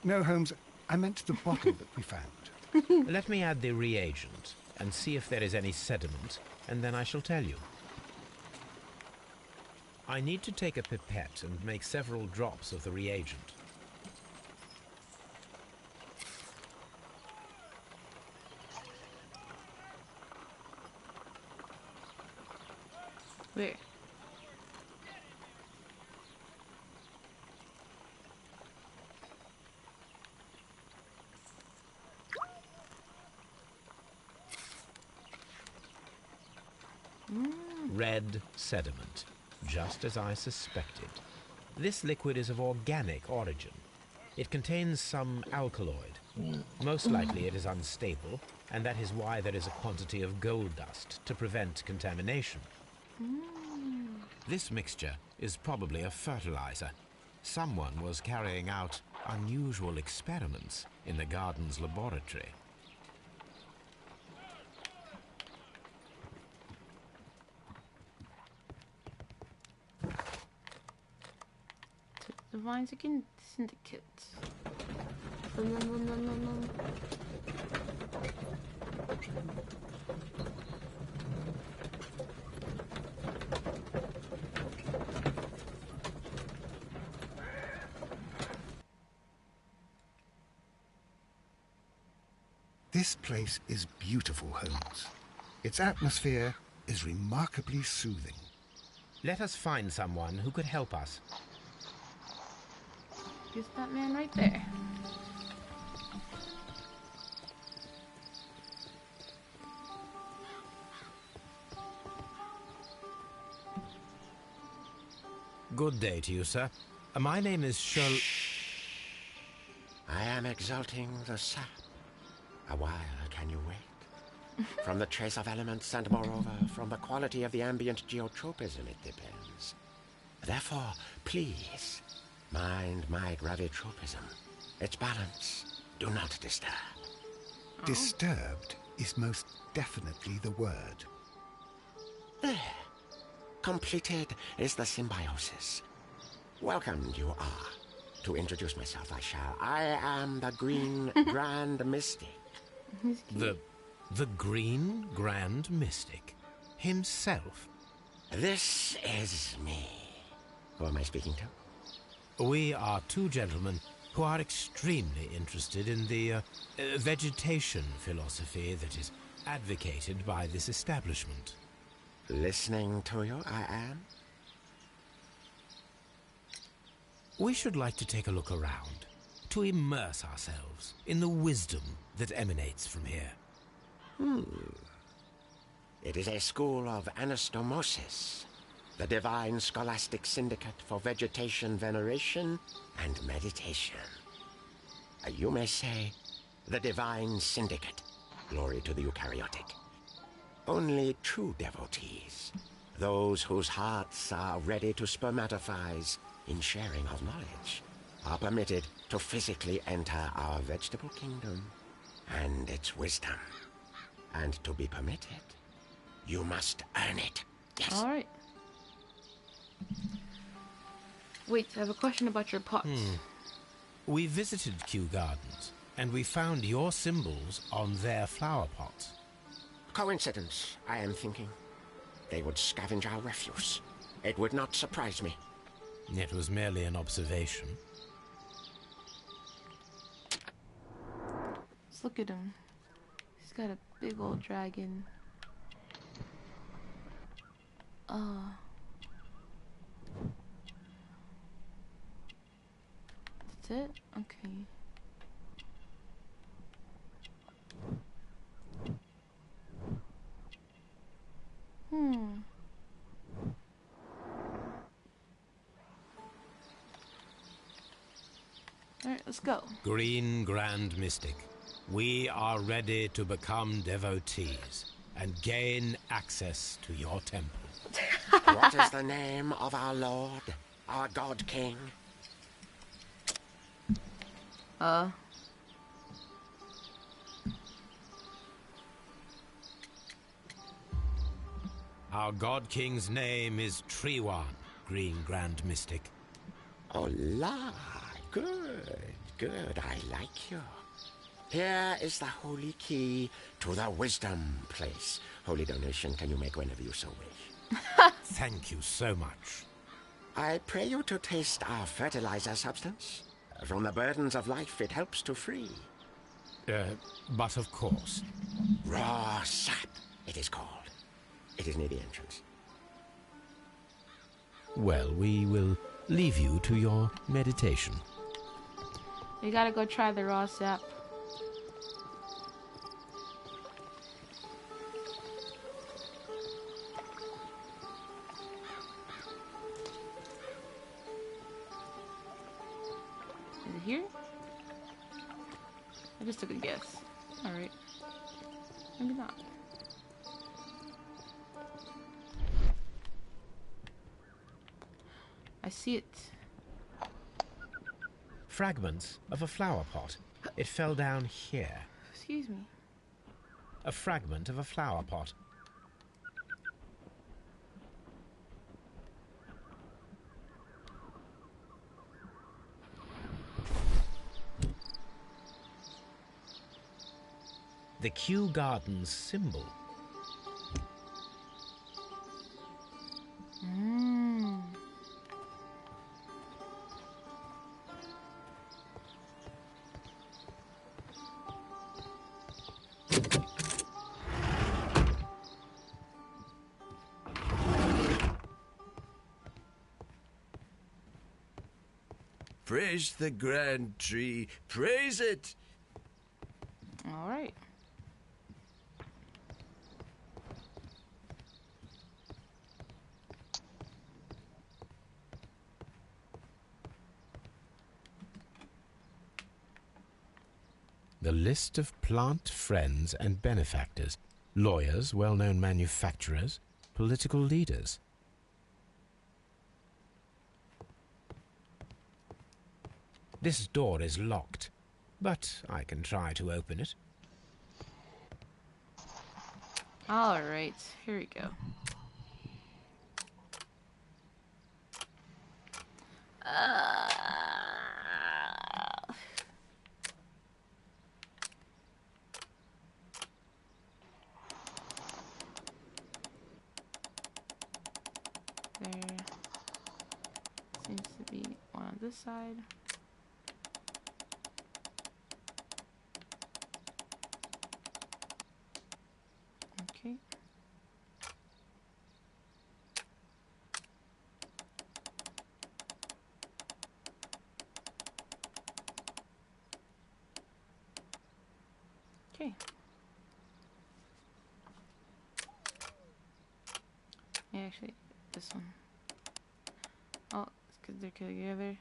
No, Holmes, I meant the bottle that we found. Let me add the reagent and see if there is any sediment, and then I shall tell you. I need to take a pipette and make several drops of the reagent. where? red sediment, just as I suspected. This liquid is of organic origin. It contains some alkaloid. Most likely it is unstable, and that is why there is a quantity of gold dust to prevent contamination. This mixture is probably a fertilizer. Someone was carrying out unusual experiments in the garden's laboratory. The Vines again syndicates. This place is beautiful, Holmes. Its atmosphere is remarkably soothing. Let us find someone who could help us. Here's that man right there. Good day to you, sir. My name is Sherlock. I am exalting the sap. A while can you wait? From the trace of elements and moreover from the quality of the ambient geotropism it depends. Therefore, please, mind my gravitropism. Its balance, do not disturb. Disturbed is most definitely the word. There. Completed is the symbiosis. Welcome you are. To introduce myself I shall. I am the Green Grand Mystic. The Green Grand Mystic himself. This is me. Who am I speaking to? We are two gentlemen who are extremely interested in the vegetation philosophy that is advocated by this establishment. Listening to you, I am. We should like to take a look around, to immerse ourselves in the wisdom that emanates from here. It is a school of anastomosis, the divine scholastic syndicate for vegetation veneration and meditation. You may say, the divine syndicate, glory to the eukaryotic. Only true devotees, those whose hearts are ready to spermatophize in sharing of knowledge, are permitted to physically enter our vegetable kingdom and its wisdom. And to be permitted, you must earn it. Yes. All right. Wait, I have a question about your pots. We visited Kew Gardens, and we found your symbols on their flower pots. Coincidence, I am thinking. They would scavenge our refuse. It would not surprise me. It was merely an observation. Let's look at him. He's got a big old dragon. That's it? Okay. Alright, let's go. Green Grand Mystic, we are ready to become devotees and gain access to your temple. What is the name of our Lord, our God King? Our God King's name is Treewan, Green Grand Mystic. Oh, la. Good, good. I like you. Here is the holy key to the wisdom place. Holy donation can you make whenever you so wish. Thank you so much. I pray you to taste our fertilizer substance. From the burdens of life it helps to free. But of course. Raw sap, it is called. It is near the entrance. Well, we will leave you to your meditation. We gotta go try the raw sap. it here? I just took a guess. Alright. Maybe not. I see it. Fragments of a flower pot. It fell down here. Excuse me. A fragment of a flower pot. The Kew Gardens symbol. Praise the grand tree. Praise it! All right. The list of plant friends and benefactors, lawyers, well-known manufacturers, political leaders. This door is locked, but I can try to open it. All right, here we go. There seems to be one on this side. Okay. Okay. Yeah, actually, this one. Oh, it's because they're together.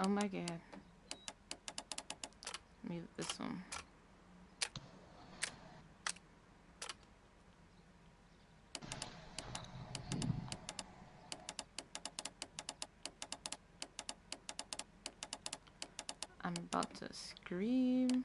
Oh my god. Mute this one. I'm about to scream.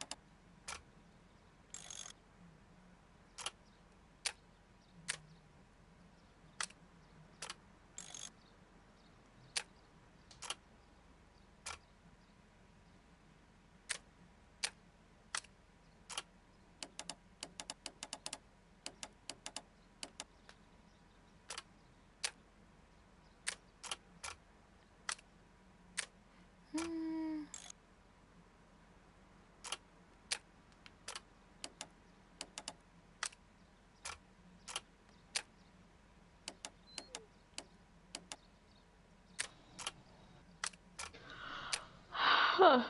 Huh.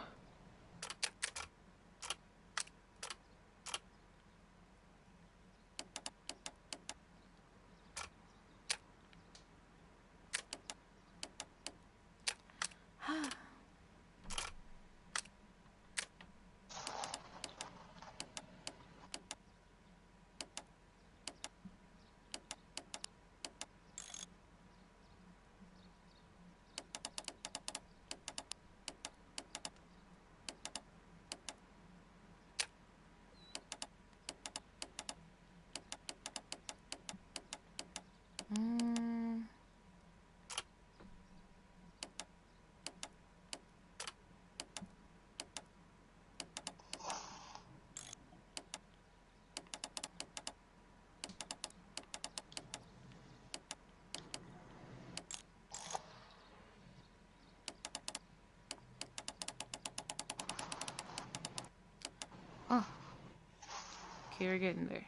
Oh. Okay, we're getting there.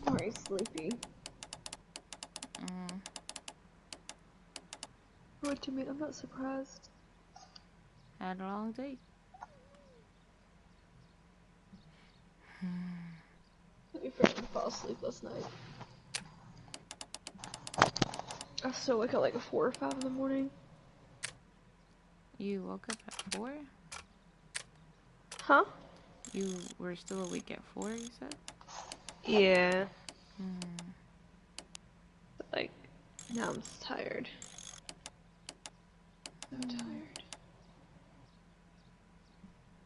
I'm very sleepy. What do you mean? I'm not surprised. Had a long day. I freaking fell asleep last night. I was still awake at like 4 or 5 in the morning. You woke up at 4? Huh? You were still awake at 4, you said? Yeah. Like, now I'm tired. So tired.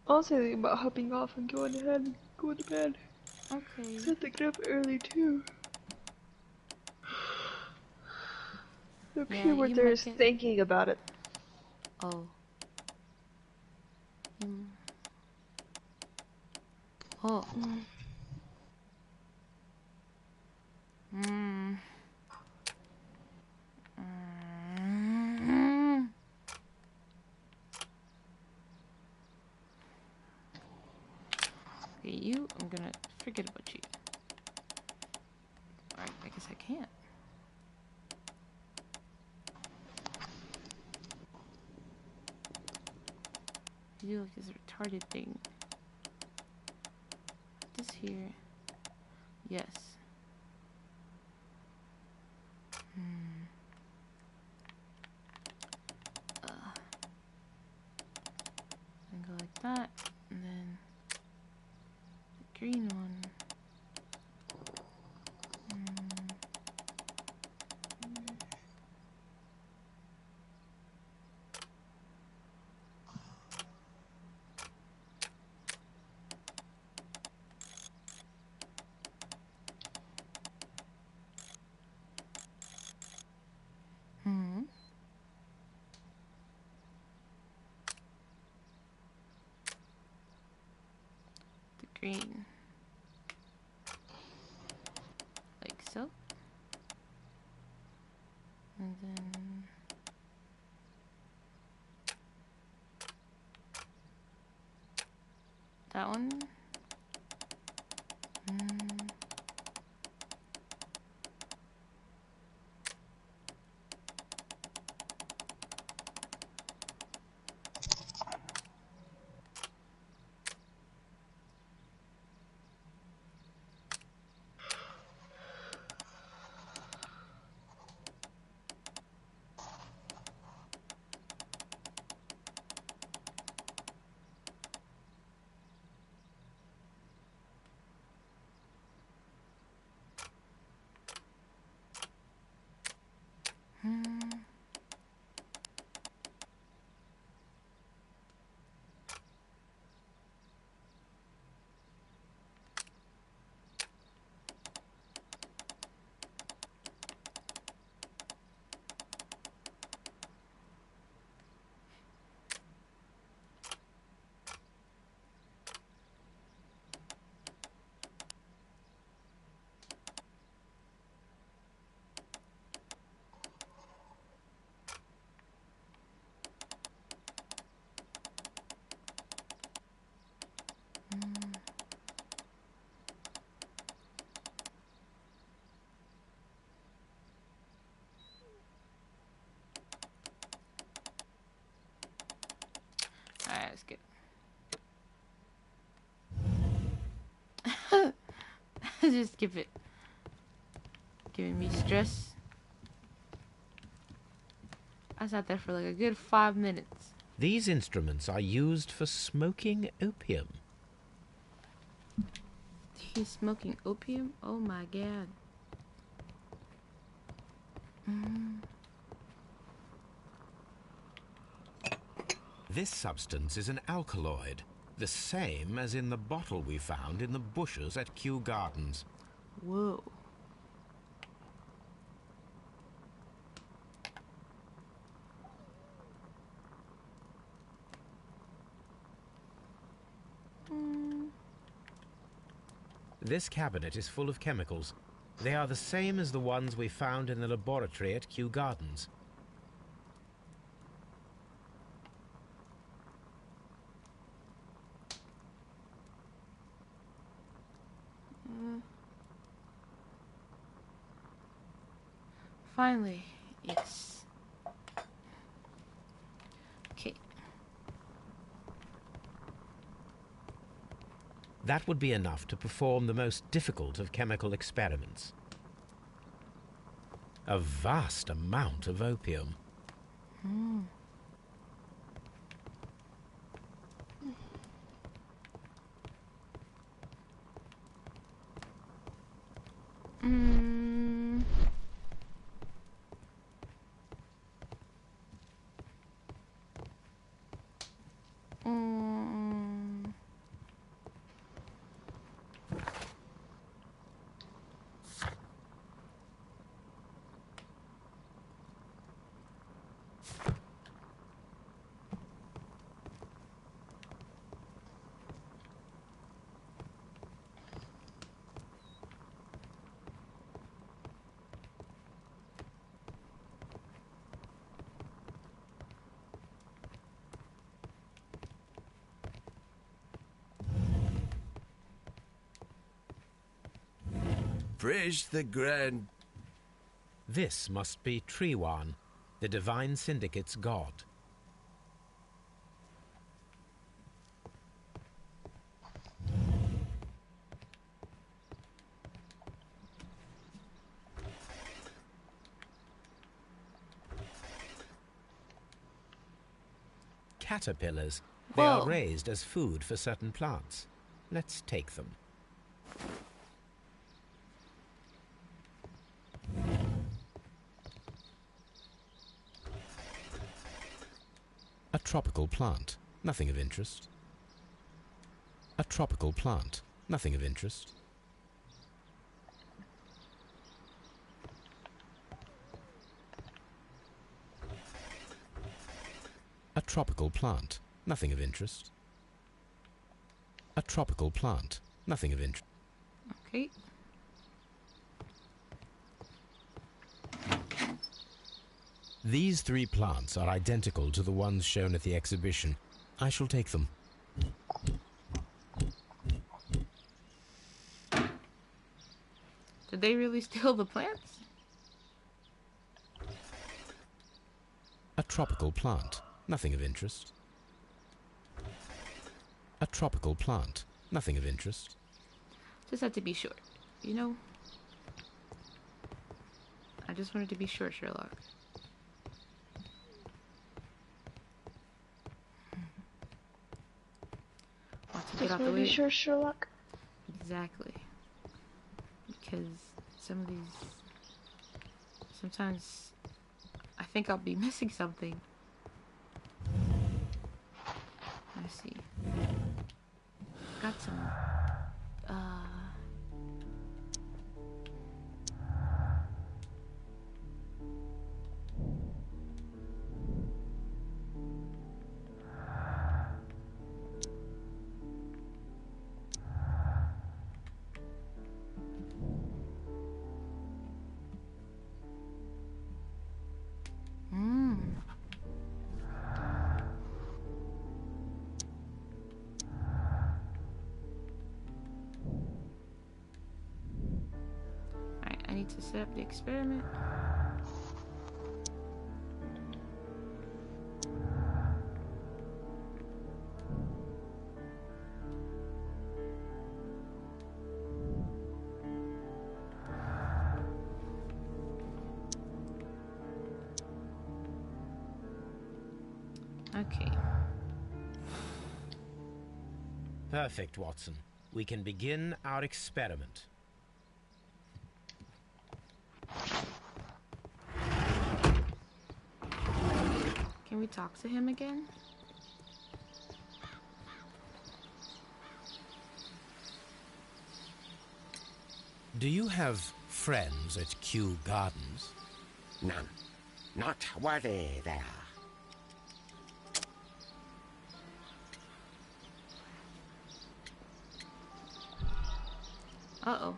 I was thinking about hopping off and going ahead and going to bed. Okay. I have to get up early too. The keyboard there is thinking about it. Oh. Oh. Okay, you, I'm gonna forget about you. Alright, I guess I can't. You do like this retarded thing. This here. Yes. And go like that, and then the green one. Just giving me stress. I sat there for like a good 5 minutes. These instruments are used for smoking opium. He's smoking opium? Oh my god. This substance is an alkaloid, the same as in the bottle we found in the bushes at Kew Gardens. Whoa. This cabinet is full of chemicals. They are the same as the ones we found in the laboratory at Kew Gardens. Finally, yes. Okay. That would be enough to perform the most difficult of chemical experiments. A vast amount of opium. Praise the Grand... This must be Trewan, the Divine Syndicate's god. Caterpillars. They are raised as food for certain plants. Let's take them. A tropical plant. Nothing of interest. A tropical plant. Nothing of interest. A tropical plant. Nothing of interest. A tropical plant. Nothing of interest. Okay. These 3 plants are identical to the ones shown at the exhibition. I shall take them. Did they really steal the plants? A tropical plant. Nothing of interest. A tropical plant. Nothing of interest. Just had to be sure, you know? I just wanted to be sure, Sherlock. Just want to be sure, Sherlock. Exactly. Because some of these... Sometimes I think I'll be missing something. Let's see. Got some... I need to set up the experiment. Okay. Perfect, Watson. We can begin our experiment. Can we talk to him again? Do you have friends at Kew Gardens? None. Not worthy there. Uh-oh.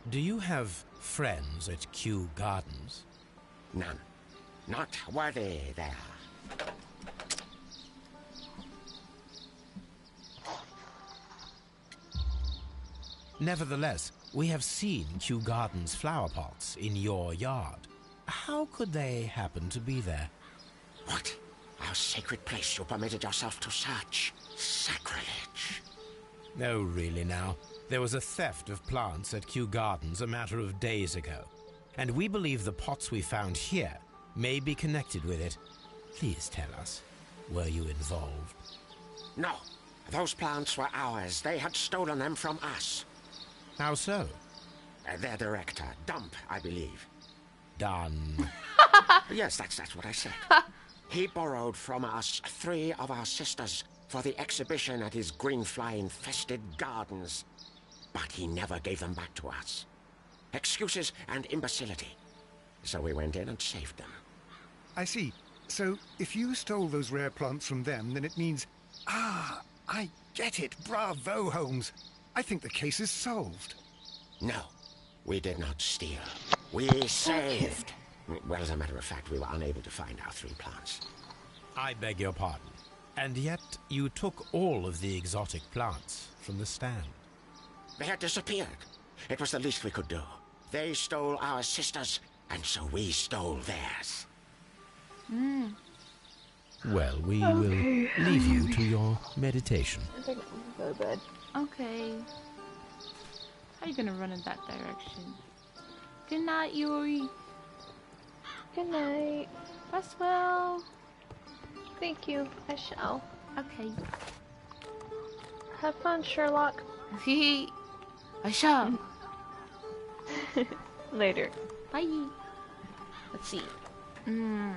Do you have friends at Kew Gardens? None. Not worthy there. Nevertheless, we have seen Kew Gardens flower pots in your yard. How could they happen to be there? What? Our sacred place you permitted yourself to search? Sacrilege. No, really now. There was a theft of plants at Kew Gardens a matter of days ago, and we believe the pots we found here may be connected with it. Please tell us, were you involved? No. Those plants were ours. They had stolen them from us. How so? Their director, Dump, I believe. Done. Yes, that's what I said. He borrowed from us 3 of our sisters for the exhibition at his green fly-infested gardens. But he never gave them back to us. Excuses and imbecility. So we went in and saved them. I see. So, if you stole those rare plants from them, then it means... Ah, I get it. Bravo, Holmes. I think the case is solved. No, we did not steal. We saved. Well, as a matter of fact, we were unable to find our 3 plants. I beg your pardon. And yet you took all of the exotic plants from the stand. They had disappeared. It was the least we could do. They stole our sisters, and so we stole theirs. Well, we will leave you to your meditation. I think I'm going to go to bed. Okay. How are you gonna run in that direction? Good night, Yuri. Good night. Rest well. Thank you. I shall. Okay. Have fun, Sherlock. I shall. Later. Bye. Let's see. I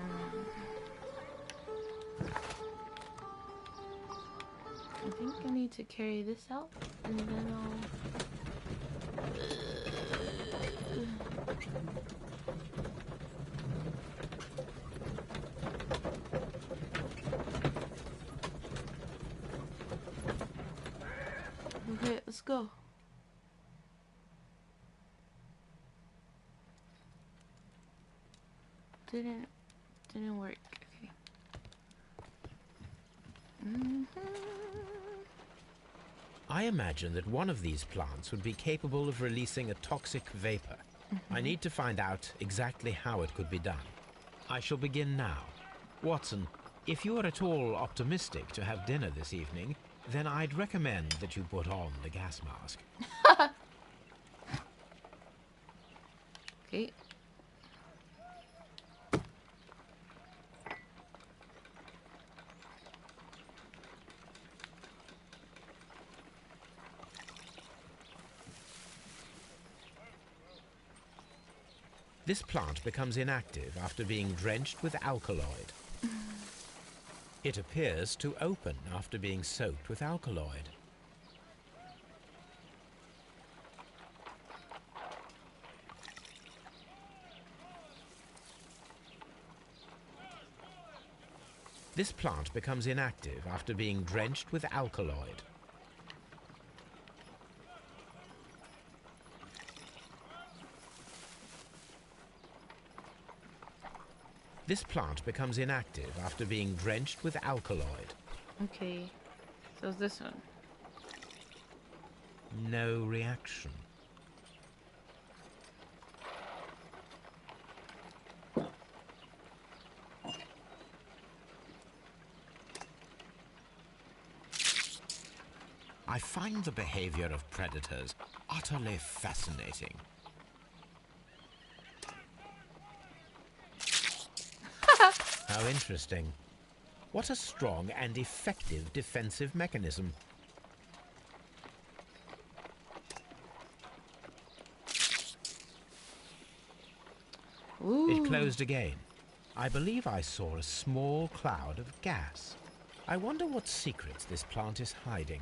think I need to carry this out, and then I'll... Okay, let's go. Didn't work. Okay. I imagine that one of these plants would be capable of releasing a toxic vapor. I need to find out exactly how it could be done. I shall begin now. Watson, if you are at all optimistic to have dinner this evening, then I'd recommend that you put on the gas mask. Okay. This plant becomes inactive after being drenched with alkaloid. It appears to open after being soaked with alkaloid. This plant becomes inactive after being drenched with alkaloid. This plant becomes inactive after being drenched with alkaloid. Okay. So is this one. No reaction. I find the behavior of predators utterly fascinating. How interesting. What a strong and effective defensive mechanism. Ooh. It closed again. I believe I saw a small cloud of gas. I wonder what secrets this plant is hiding.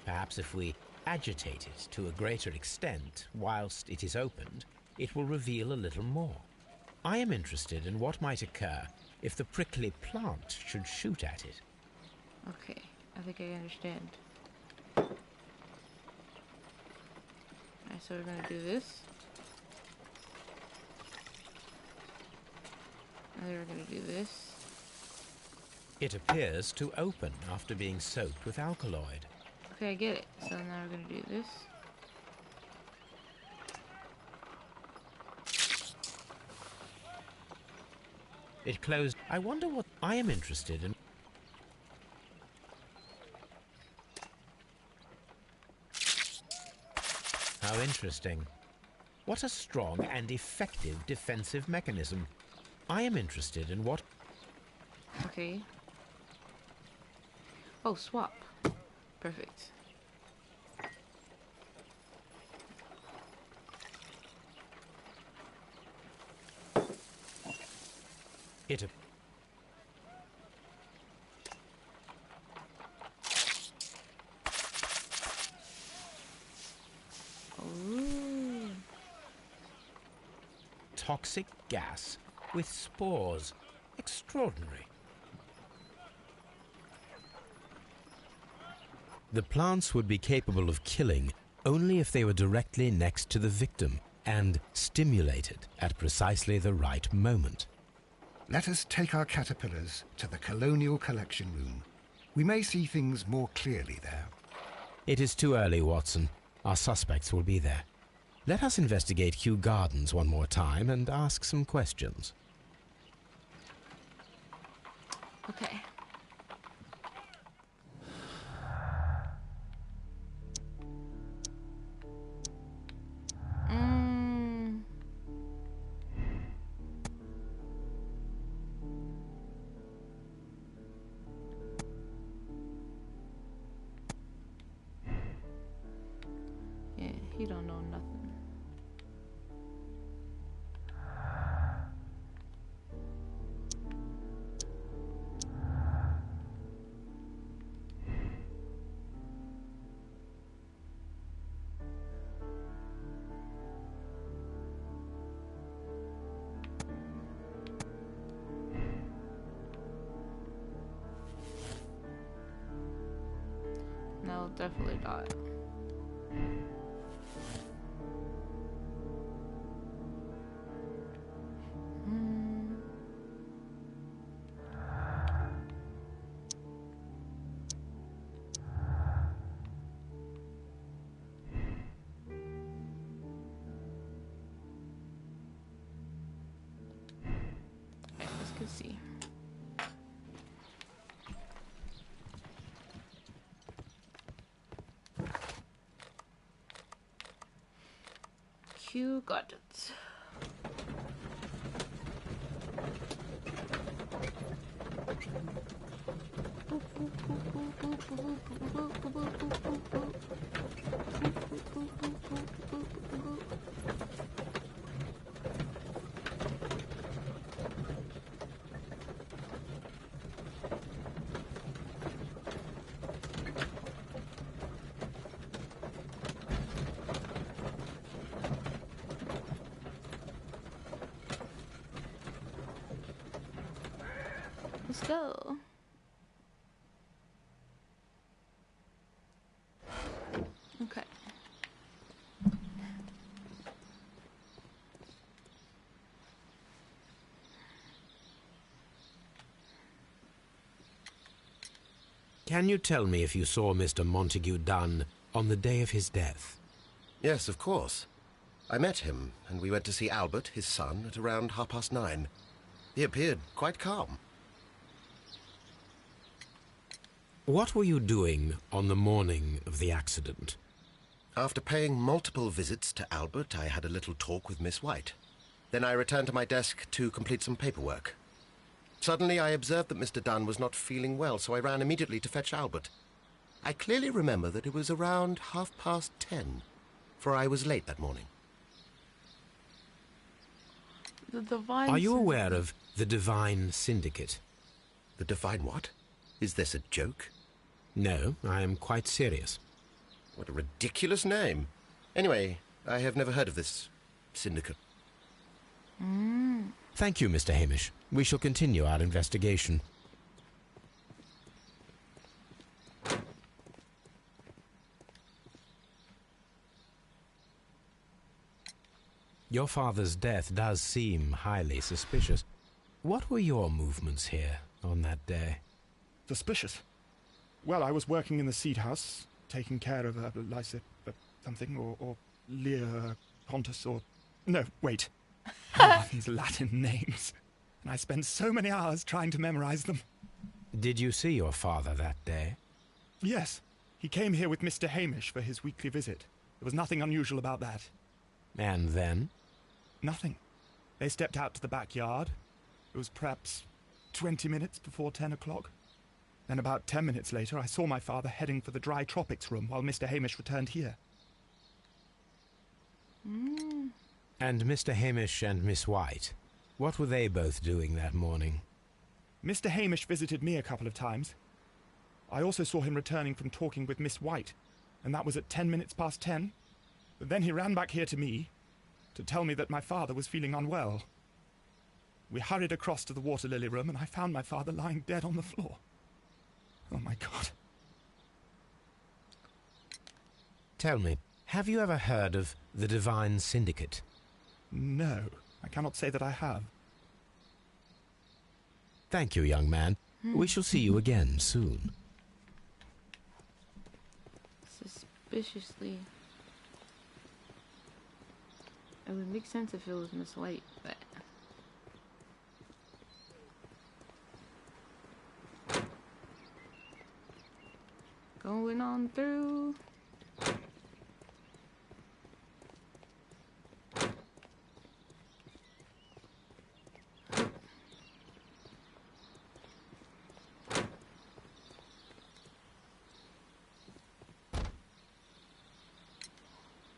Perhaps if we agitate it to a greater extent whilst it is opened, it will reveal a little more. I am interested in what might occur if the prickly plant should shoot at it. Okay, I think I understand. Alright, so we're gonna do this. And then we're gonna do this. It appears to open after being soaked with alkaloid. Okay, I get it. So now we're gonna do this. It closed. I wonder what I am interested in. How interesting. What a strong and effective defensive mechanism. I am interested in what... Okay. Oh, swap. Perfect. It... Ooh. Toxic gas with spores. Extraordinary. The plants would be capable of killing only if they were directly next to the victim and stimulated at precisely the right moment. Let us take our caterpillars to the Colonial Collection Room. We may see things more clearly there. It is too early, Watson. Our suspects will be there. Let us investigate Kew Gardens one more time and ask some questions. Okay. Yeah, he don't know nothing. No, definitely not. Okay, let's go see. Kew Gardens. Let's go. Okay. Can you tell me if you saw Mr. Montague Dunn on the day of his death? Yes, of course. I met him, and we went to see Albert, his son, at around 9:30. He appeared quite calm. What were you doing on the morning of the accident? After paying multiple visits to Albert, I had a little talk with Miss White. Then I returned to my desk to complete some paperwork. Suddenly I observed that Mr. Dunn was not feeling well, so I ran immediately to fetch Albert. I clearly remember that it was around 10:30, for I was late that morning. The Divine Are you aware of the Divine Syndicate? The Divine what? Is this a joke? No, I am quite serious. What a ridiculous name. Anyway, I have never heard of this syndicate. Thank you, Mr. Hamish. We shall continue our investigation. Your father's death does seem highly suspicious. What were your movements here on that day? Suspicious? Well, I was working in the seed house, taking care of Lysa something, or Lear Pontus, or... No, wait. These Latin names. And I spent so many hours trying to memorize them. Did you see your father that day? Yes. He came here with Mr. Hamish for his weekly visit. There was nothing unusual about that. And then? Nothing. They stepped out to the backyard. It was perhaps 20 minutes before 10 o'clock. Then about 10 minutes later, I saw my father heading for the dry tropics room while Mr. Hamish returned here. And Mr. Hamish and Miss White, what were they both doing that morning? Mr. Hamish visited me a couple of times. I also saw him returning from talking with Miss White, and that was at 10 minutes past 10. But then he ran back here to me to tell me that my father was feeling unwell. We hurried across to the water lily room, and I found my father lying dead on the floor. Oh, my God. Tell me, have you ever heard of the Divine Syndicate? No, I cannot say that I have. Thank you, young man. We shall see you again soon. Suspiciously. It would make sense if it was Miss White, but... Going on through.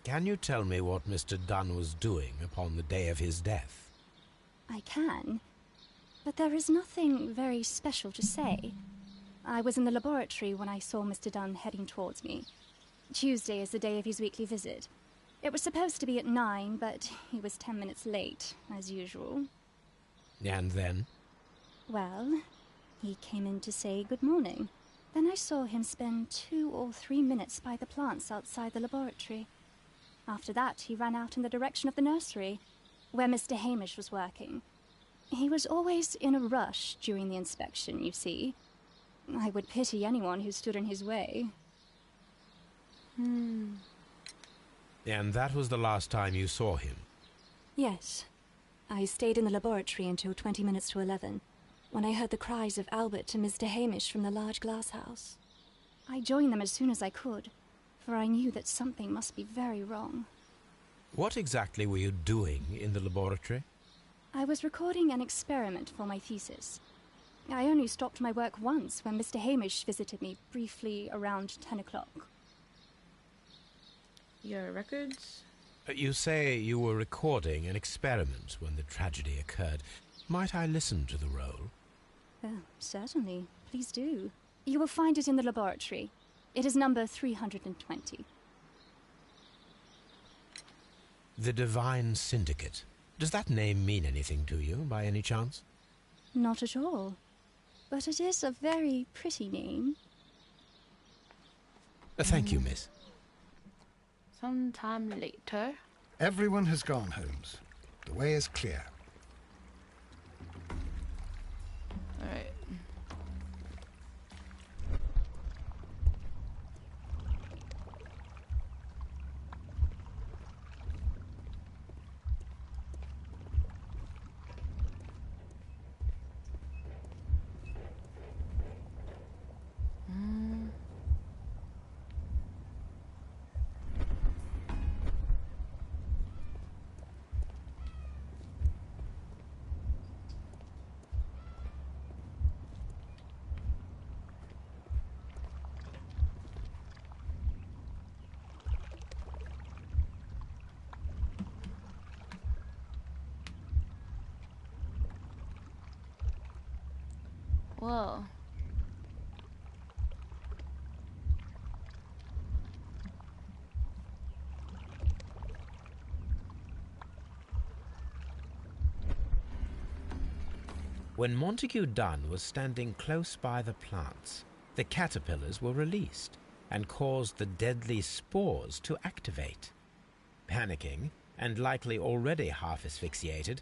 Can you tell me what Mr. Dunn was doing upon the day of his death? I can, but there is nothing very special to say. I was in the laboratory when I saw Mr. Dunn heading towards me. Tuesday is the day of his weekly visit. It was supposed to be at 9, but he was 10 minutes late, as usual. And then? Well, he came in to say good morning. Then I saw him spend 2 or 3 minutes by the plants outside the laboratory. After that, he ran out in the direction of the nursery, where Mr. Hamish was working. He was always in a rush during the inspection, you see. I would pity anyone who stood in his way. And that was the last time you saw him? Yes. I stayed in the laboratory until 20 minutes to 11, when I heard the cries of Albert and Mr. Hamish from the large glass house. I joined them as soon as I could, for I knew that something must be very wrong. What exactly were you doing in the laboratory? I was recording an experiment for my thesis. I only stopped my work once when Mr. Hamish visited me briefly around 10 o'clock. Your records? You say you were recording an experiment when the tragedy occurred. Might I listen to the roll? Certainly. Please do. You will find it in the laboratory. It is number 320. The Divine Syndicate. Does that name mean anything to you, by any chance? Not at all. But it is a very pretty name. Thank you, miss. Sometime later. Everyone has gone, Holmes. The way is clear. Alright. When Montague Dunn was standing close by the plants, the caterpillars were released and caused the deadly spores to activate. Panicking, and likely already half asphyxiated,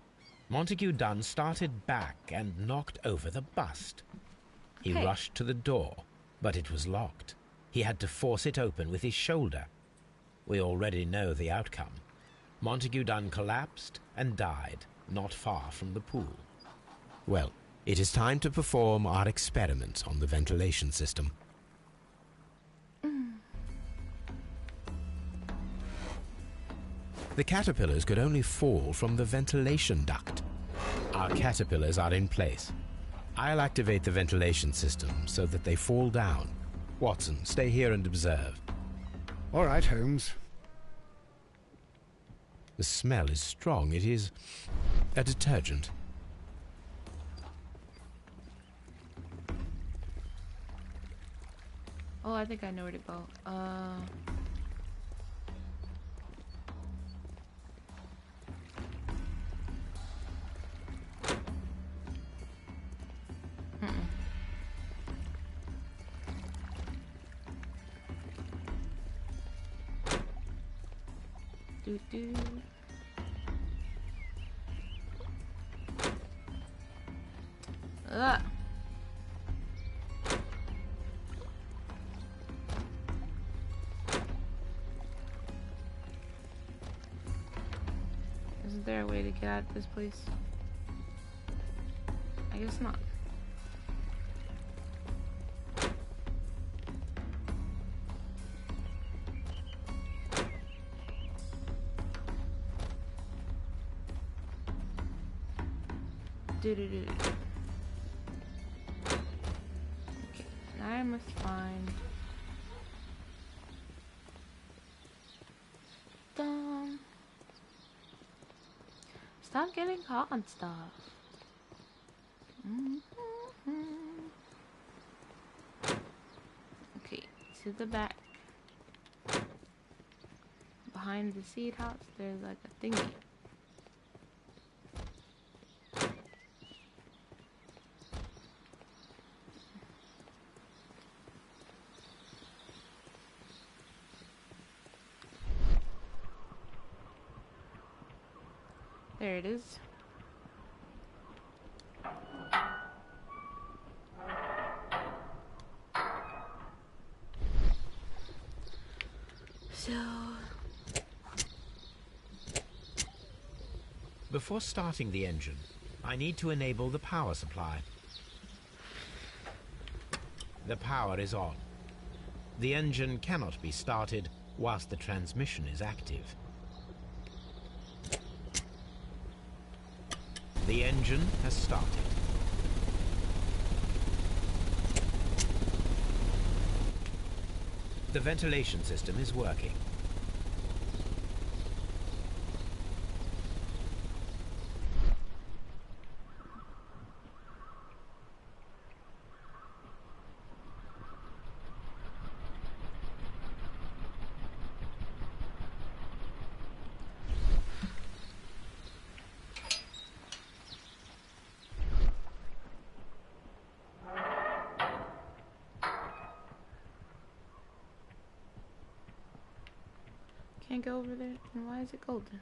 Montague Dunn started back and knocked over the bust. He rushed to the door, but it was locked. He had to force it open with his shoulder. We already know the outcome. Montague Dunn collapsed and died not far from the pool. Well, it is time to perform our experiment on the ventilation system. The caterpillars could only fall from the ventilation duct. Our caterpillars are in place. I'll activate the ventilation system so that they fall down. Watson, stay here and observe. All right, Holmes. The smell is strong. It is a detergent. Oh, I think I know where to go. Do. Ugh. Isn't there a way to get out of this place? I guess not. Okay, I must find stop getting caught on stuff. Okay, to the back. Behind the seed house, there's like a thingy. There it is. So... Before starting the engine, I need to enable the power supply. The power is on. The engine cannot be started whilst the transmission is active. The engine has started. The ventilation system is working. Can't go over there. And why is it golden?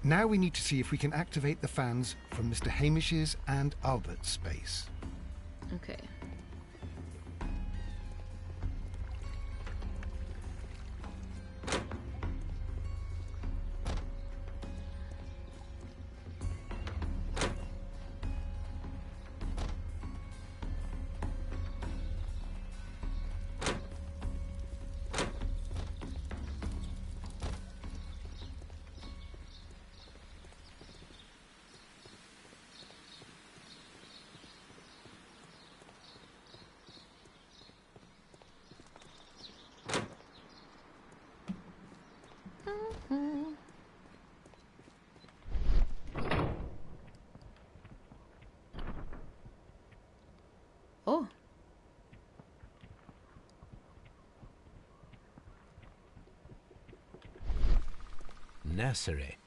Now we need to see if we can activate the fans from Mr. Hamish's and Albert's space. Okay. nursery.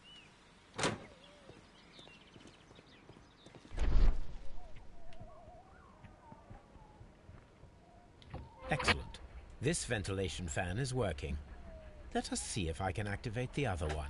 Excellent. This ventilation fan is working. Let us see if I can activate the other one.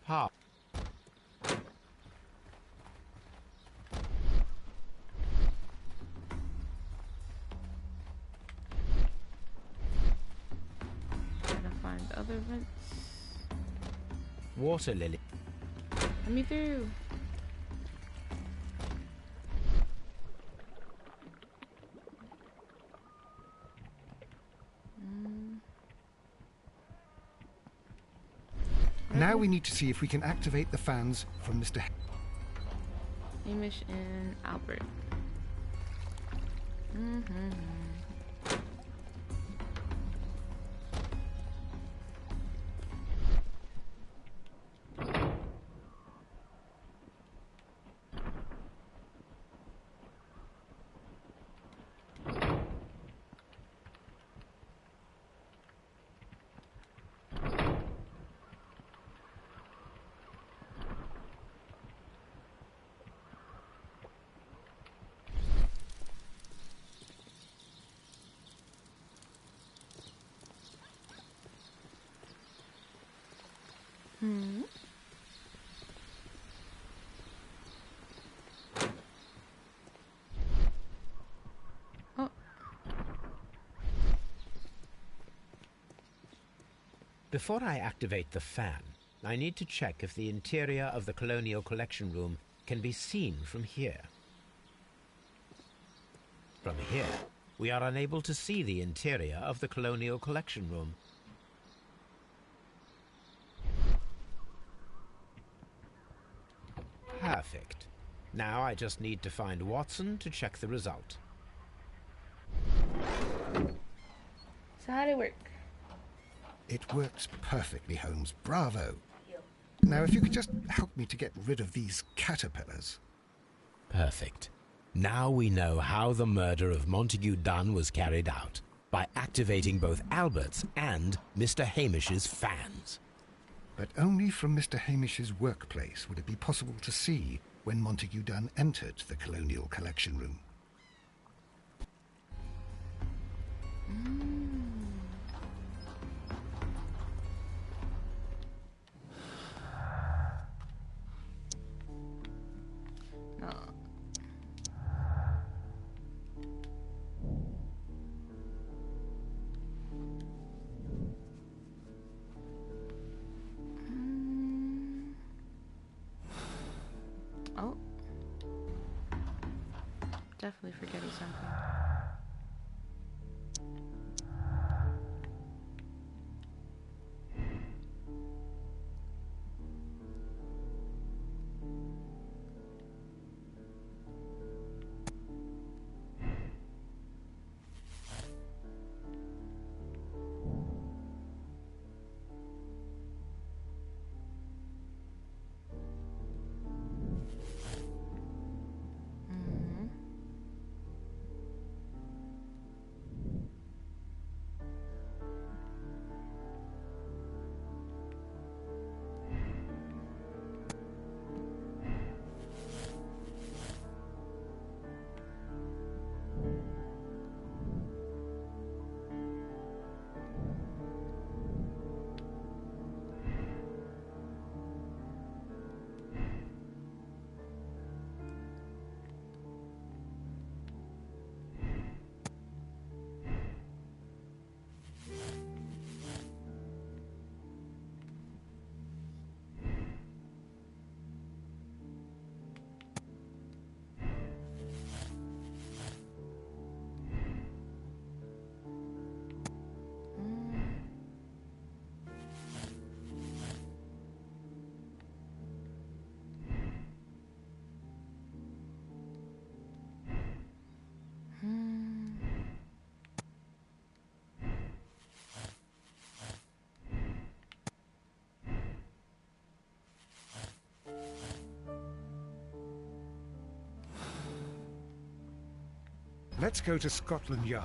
Ha. Gotta find the other vents. Water lily. Let me through. Now we need to see if we can activate the fans from Mr. Hamish and Albert. Oh. Before I activate the fan, I need to check if the interior of the Colonial Collection Room can be seen from here. From here, we are unable to see the interior of the Colonial Collection Room. Perfect. Now I just need to find Watson to check the result. So how did it work? It works perfectly, Holmes. Bravo. Now, if you could just help me to get rid of these caterpillars. Perfect. Now we know how the murder of Montague Dunn was carried out, by activating both Albert's and Mr. Hamish's fans. But only from Mr. Hamish's workplace would it be possible to see when Montague Dunn entered the Colonial Collection Room. No. Oh. Definitely forgetting something. Let's go to Scotland Yard.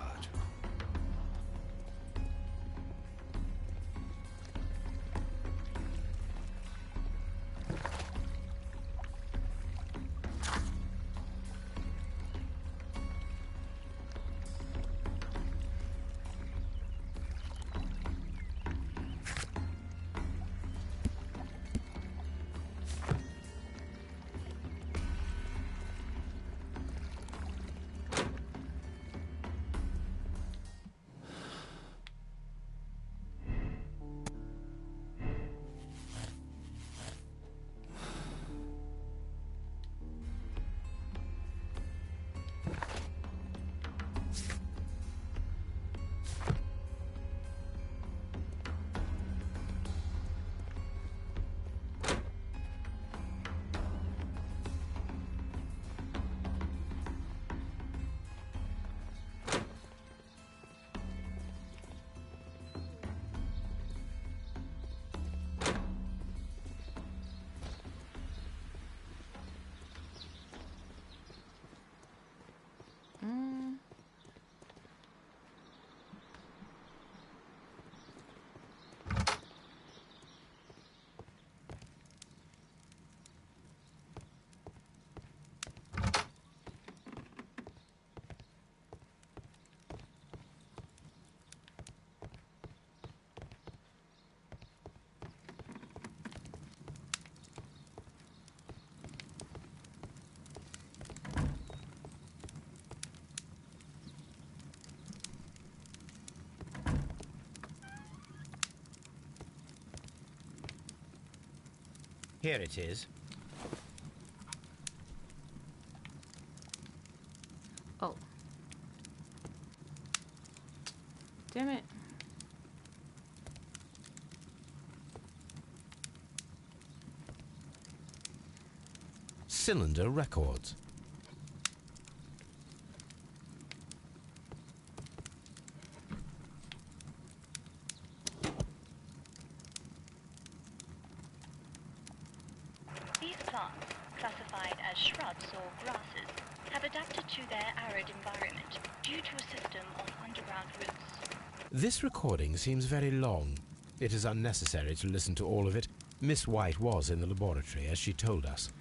Here it is. Oh. Damn it. Cylinder Records. These plants, classified as shrubs or grasses, have adapted to their arid environment due to a system of underground roots. This recording seems very long. It is unnecessary to listen to all of it. Miss White was in the laboratory, as she told us.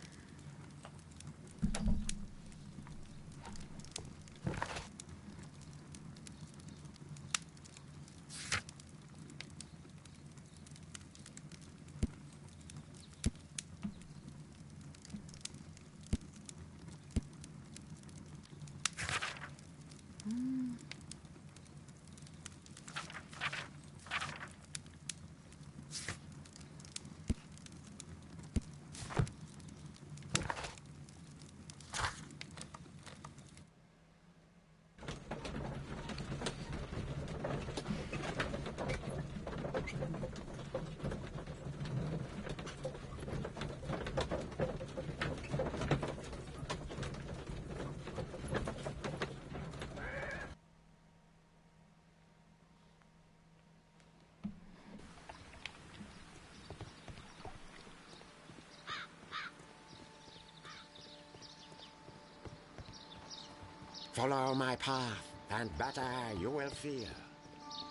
Follow my path, and better you will fear.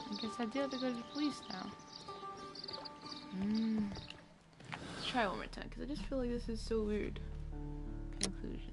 I guess I do have to go to the police now. Let's try it one more time, because I just feel like this is so weird. Conclusions.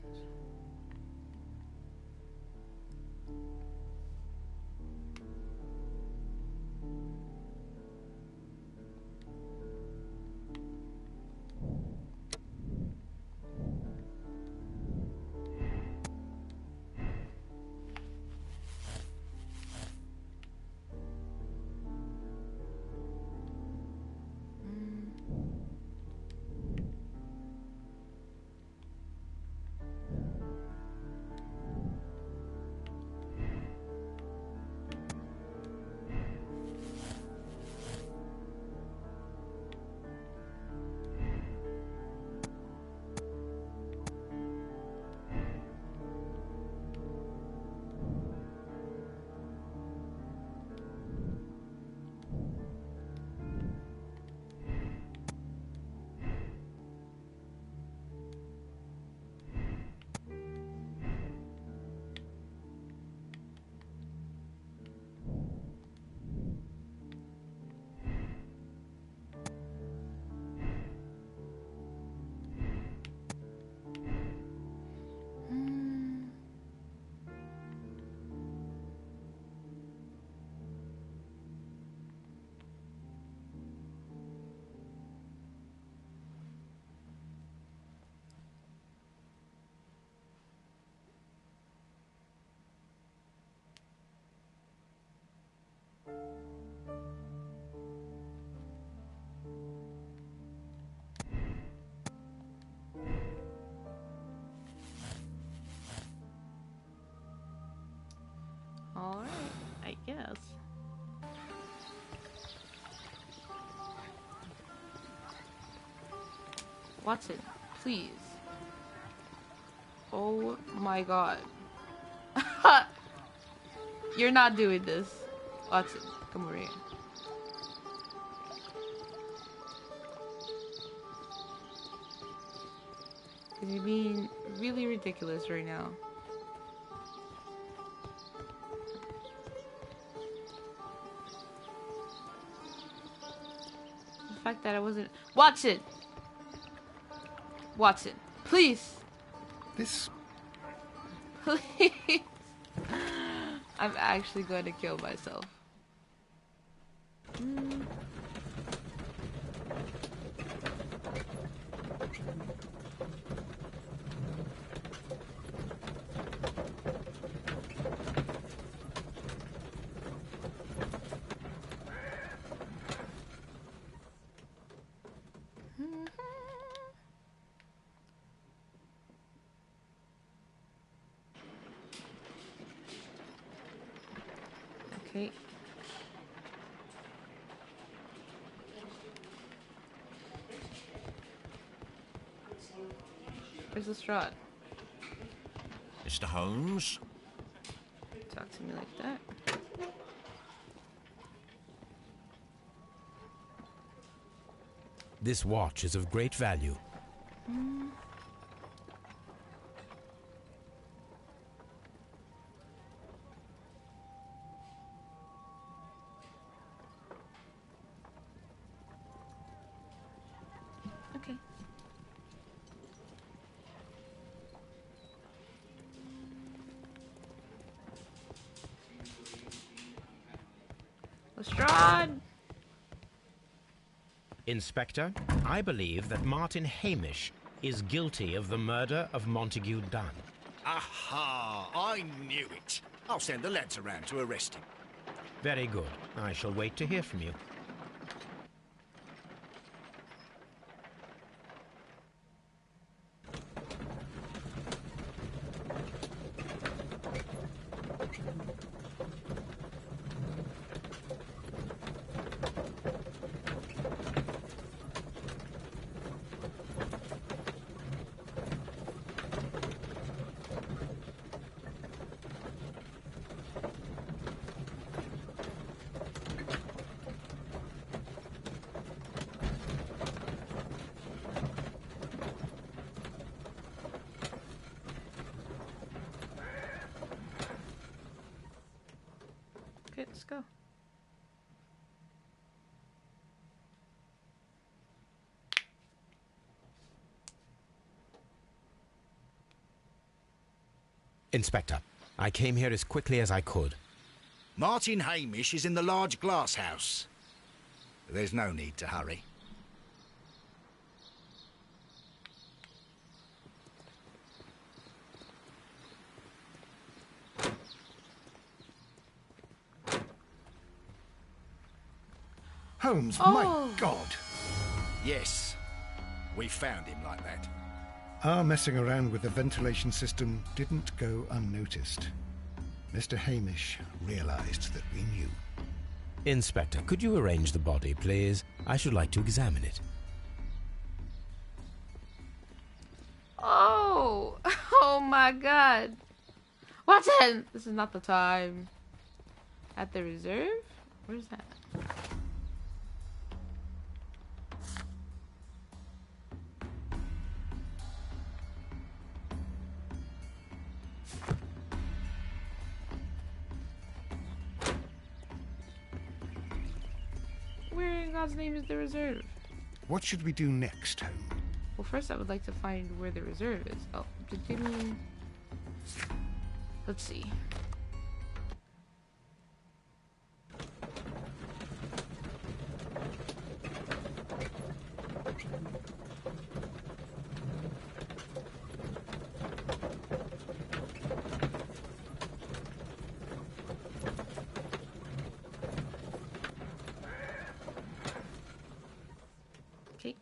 Watson, please. Oh my god. You're not doing this. Watson, come over here. Because you're being really ridiculous right now. The fact that I wasn't... Watson! Watson, please! This... Please! I'm actually going to kill myself. Okay. Where's the straw? Mr. Holmes? Talk to me like that. This watch is of great value. Okay. Lestrade! Inspector, I believe that Martin Hamish is guilty of the murder of Montague Dunn. Aha! I knew it. I'll send the lads around to arrest him. Very good. I shall wait to hear from you. Okay, let's go. Inspector, I came here as quickly as I could. Martin Hamish is in the large glass house. There's no need to hurry. Holmes, Oh. my God! Yes, we found him like that. Our messing around with the ventilation system didn't go unnoticed. Mr. Hamish realized that we knew. Inspector, could you arrange the body, please? I should like to examine it. Oh! Oh my god! Watson! This is not the time. At the reserve? Where's that? Where in God's name is the reserve? What should we do next, Holmes? Well, first I would like to find where the reserve is. Oh, give me... Let's see. Okay.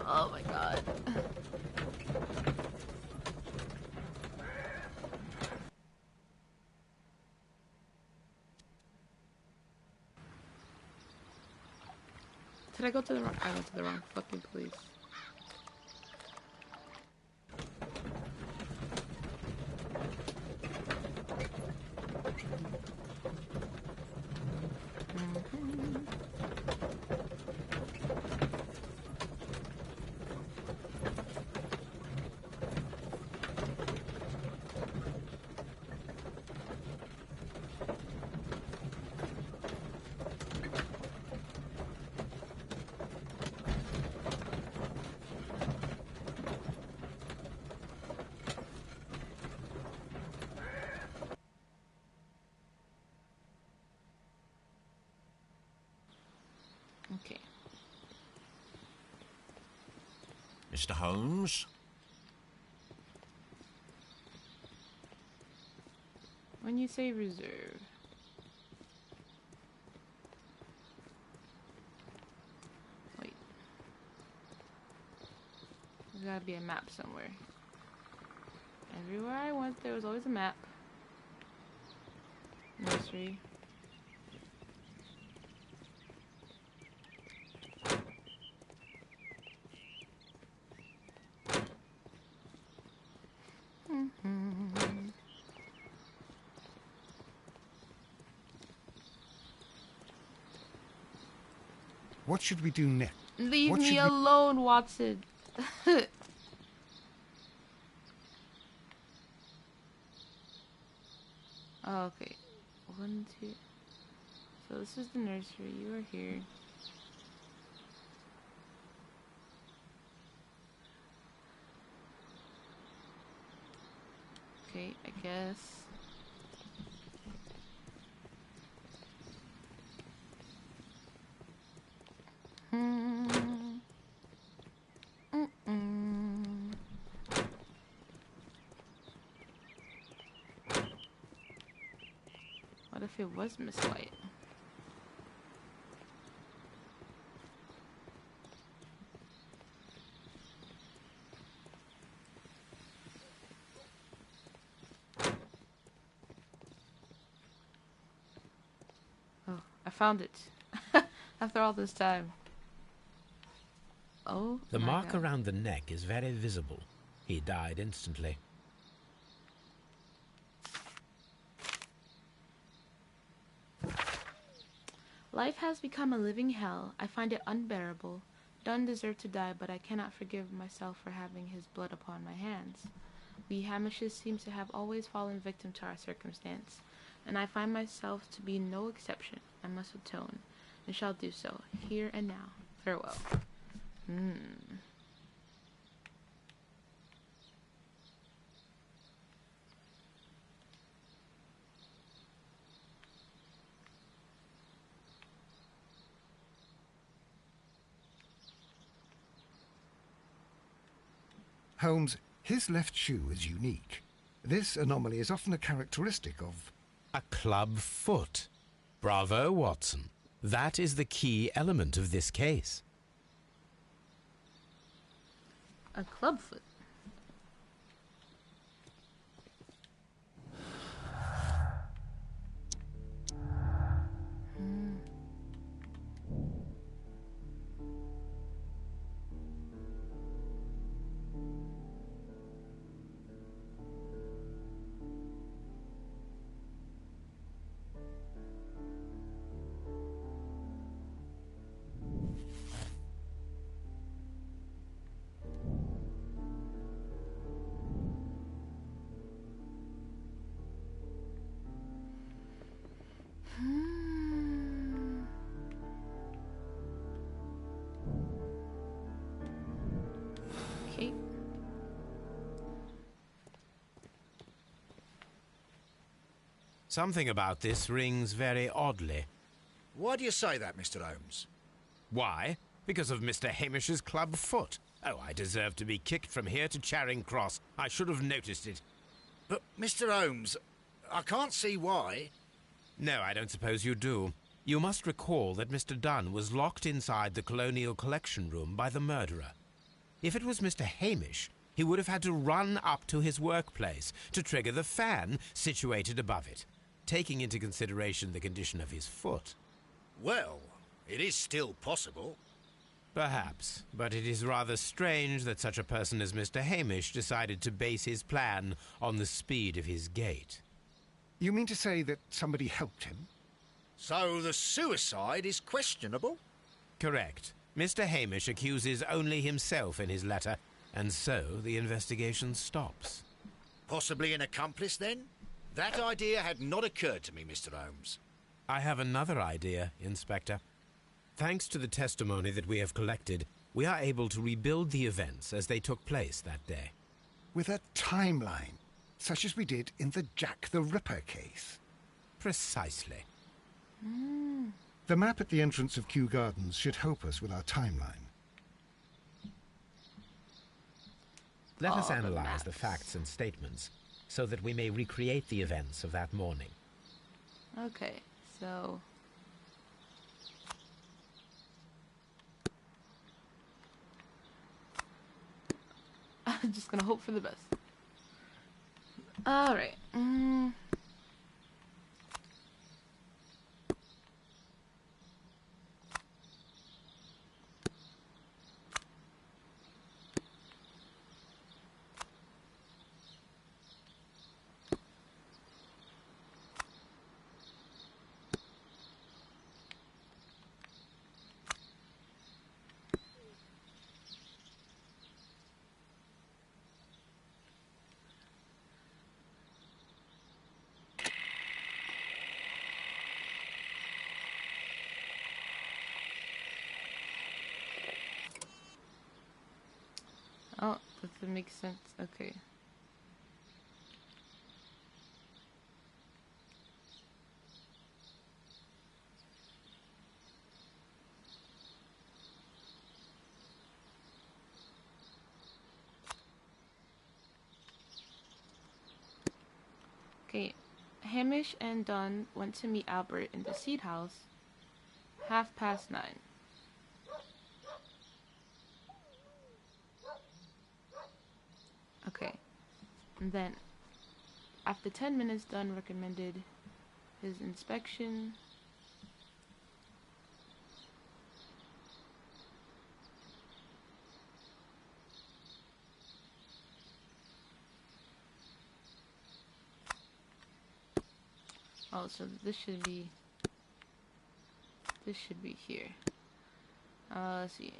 Oh my god. Did I go to the wrong? I went to the wrong fucking place. Okay. Mr. Holmes? When you say reserve. Wait. There's gotta be a map somewhere. Everywhere I went, there was always a map. Nursery. What should we do next? Leave me alone, Watson. Oh, okay. 1, 2. So this is the nursery. You are here. Okay, I guess. What if it was Miss White? Oh, I found it. After all this time. Oh, the mark around the neck is very visible. He died instantly. Life has become a living hell. I find it unbearable. Dunn deserved to die, but I cannot forgive myself for having his blood upon my hands. We Hamishes seem to have always fallen victim to our circumstance, and I find myself to be no exception. I must atone, and shall do so, here and now. Farewell. Holmes, his left shoe is unique. This anomaly is often a characteristic of... a club foot. Bravo, Watson. That is the key element of this case. A clubfoot. Okay. Something about this rings very oddly. Why do you say that, Mr. Holmes? Why? Because of Mr. Hamish's club foot. Oh, I deserve to be kicked from here to Charing Cross. I should have noticed it. But, Mr. Holmes, I can't see why. No, I don't suppose you do. You must recall that Mr. Dunn was locked inside the Colonial Collection Room by the murderer. If it was Mr. Hamish, he would have had to run up to his workplace to trigger the fan situated above it, taking into consideration the condition of his foot. Well, it is still possible. Perhaps, but it is rather strange that such a person as Mr. Hamish decided to base his plan on the speed of his gait. You mean to say that somebody helped him? So the suicide is questionable? Correct. Mr. Hamish accuses only himself in his letter, and so the investigation stops. Possibly an accomplice, then? That idea had not occurred to me, Mr. Holmes. I have another idea, Inspector. Thanks to the testimony that we have collected, we are able to rebuild the events as they took place that day. With a timeline, such as we did in the Jack the Ripper case. Precisely. The map at the entrance of Kew Gardens should help us with our timeline. Let us analyze the facts and statements so that we may recreate the events of that morning. Okay, so... I'm just gonna hope for the best. Alright. Oh, that makes sense. Okay. Okay. Hamish and Dunn went to meet Albert in the Seed House 9:30. Okay. And then, after 10 minutes, Dunn recommended his inspection. Oh, so this should be here. Let's see.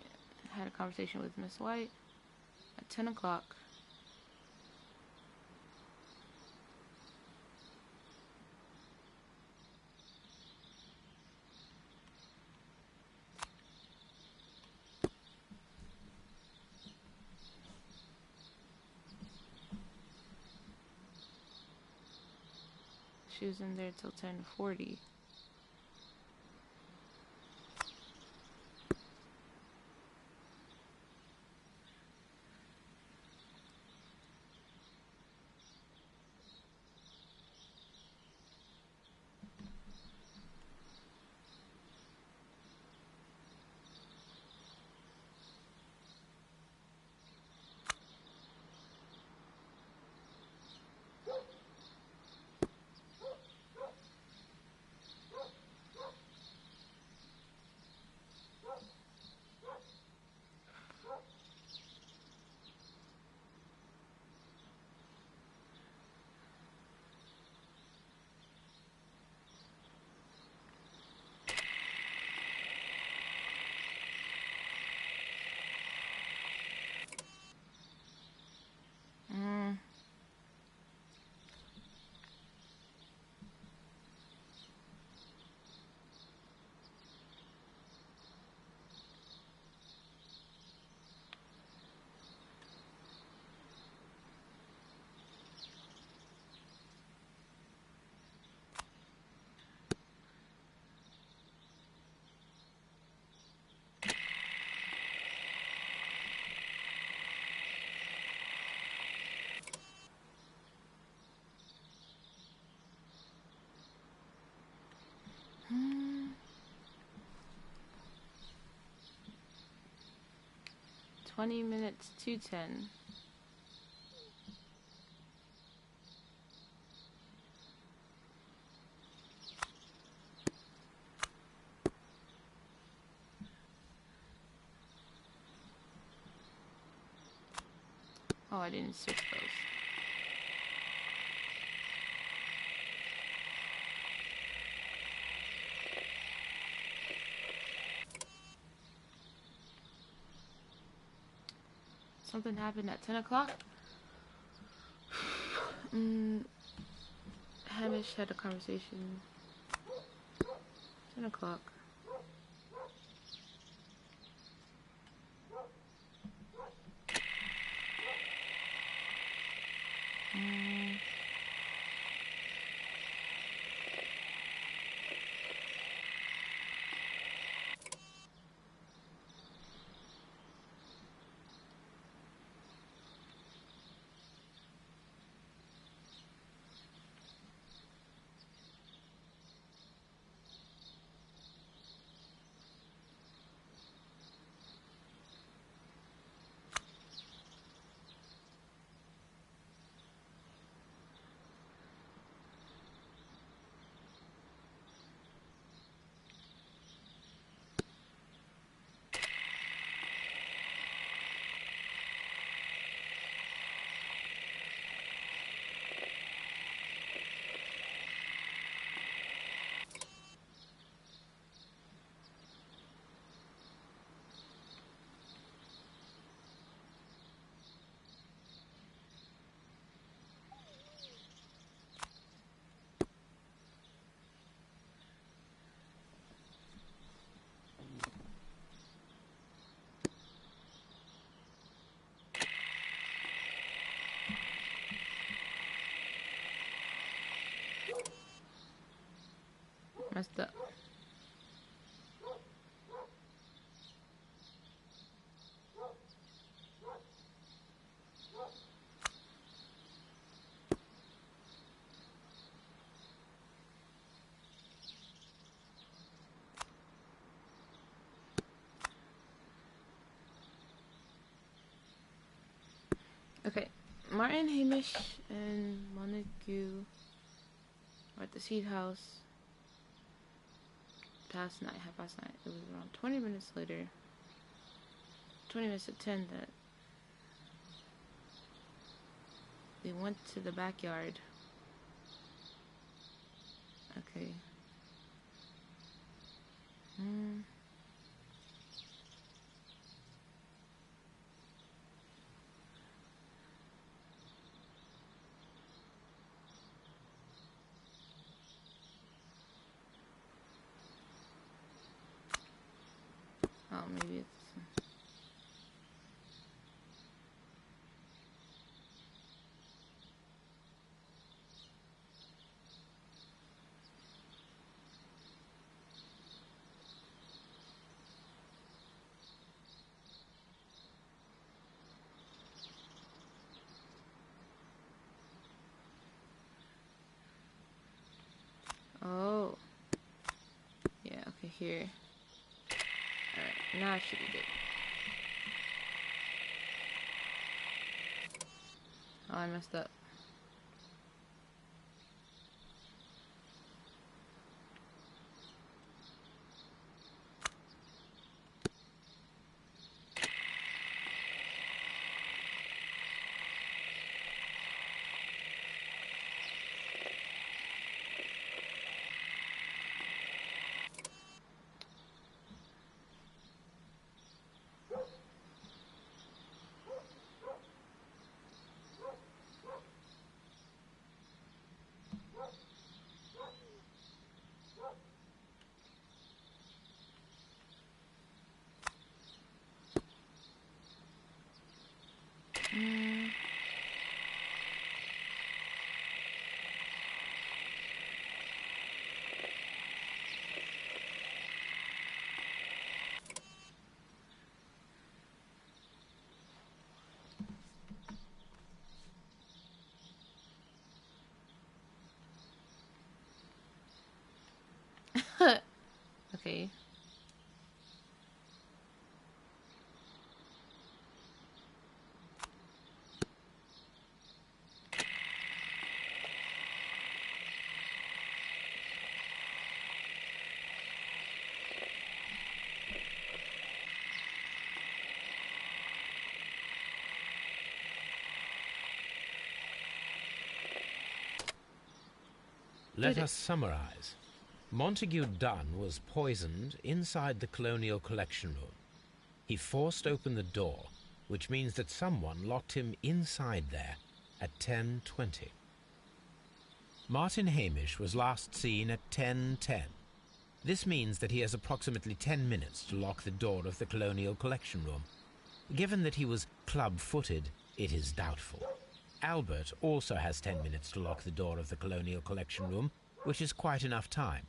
I had a conversation with Miss White at 10 o'clock. She was in there till 10:40. 20 minutes to 10. Oh, I didn't switch those. Something happened at 10 o'clock. Hamish had a conversation. 10 o'clock. Messed up. Okay, Martin, Hamish, and Montague are at the Seed House half past 9. It was around 20 minutes later, 20 minutes to 10, that they went to the backyard. Okay. Oh, maybe it's... Oh. Yeah, okay, here. Alright, now I should be good. Oh, I messed up. Okay. Let us summarize. Montague Dunn was poisoned inside the Colonial Collection Room. He forced open the door, which means that someone locked him inside there at 10:20. Martin Hamish was last seen at 10:10. This means that he has approximately 10 minutes to lock the door of the Colonial Collection Room. Given that he was club-footed, it is doubtful. Albert also has 10 minutes to lock the door of the Colonial Collection Room, which is quite enough time.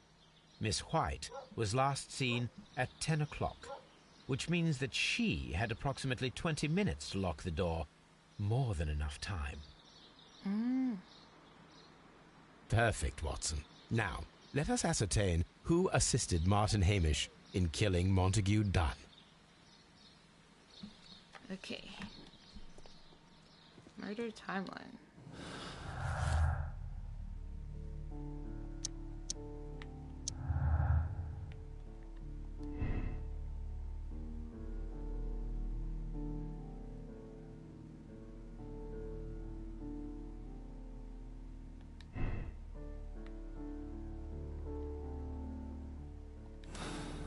Miss White was last seen at 10 o'clock, which means that she had approximately 20 minutes to lock the door. More than enough time. Perfect, Watson. Now, let us ascertain who assisted Martin Hamish in killing Montague Dunn. Okay. Murder timeline.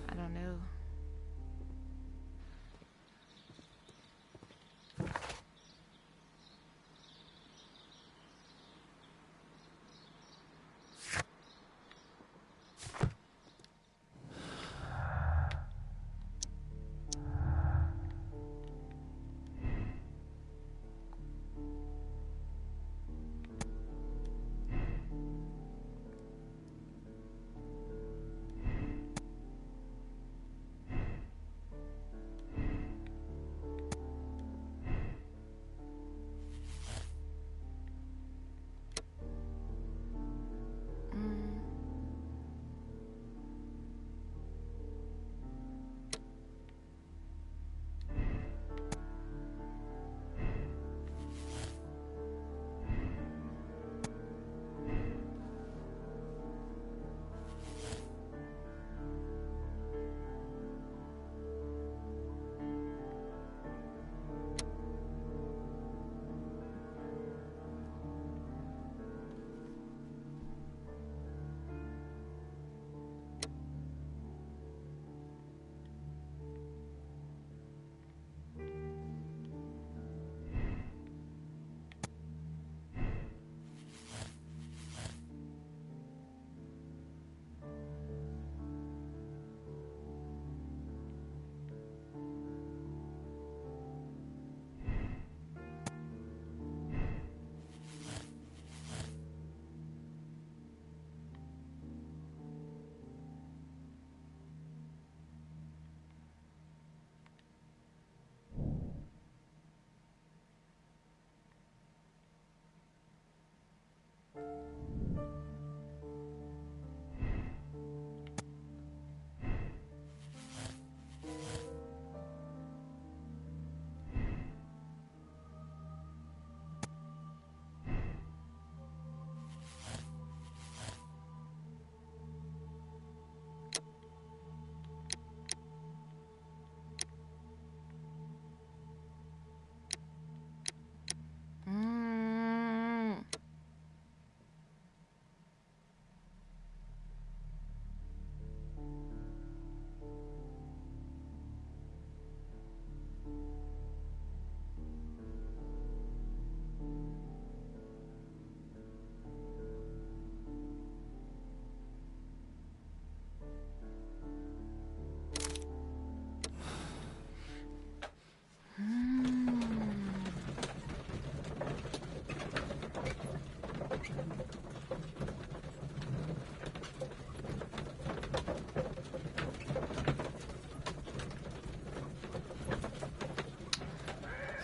I don't know.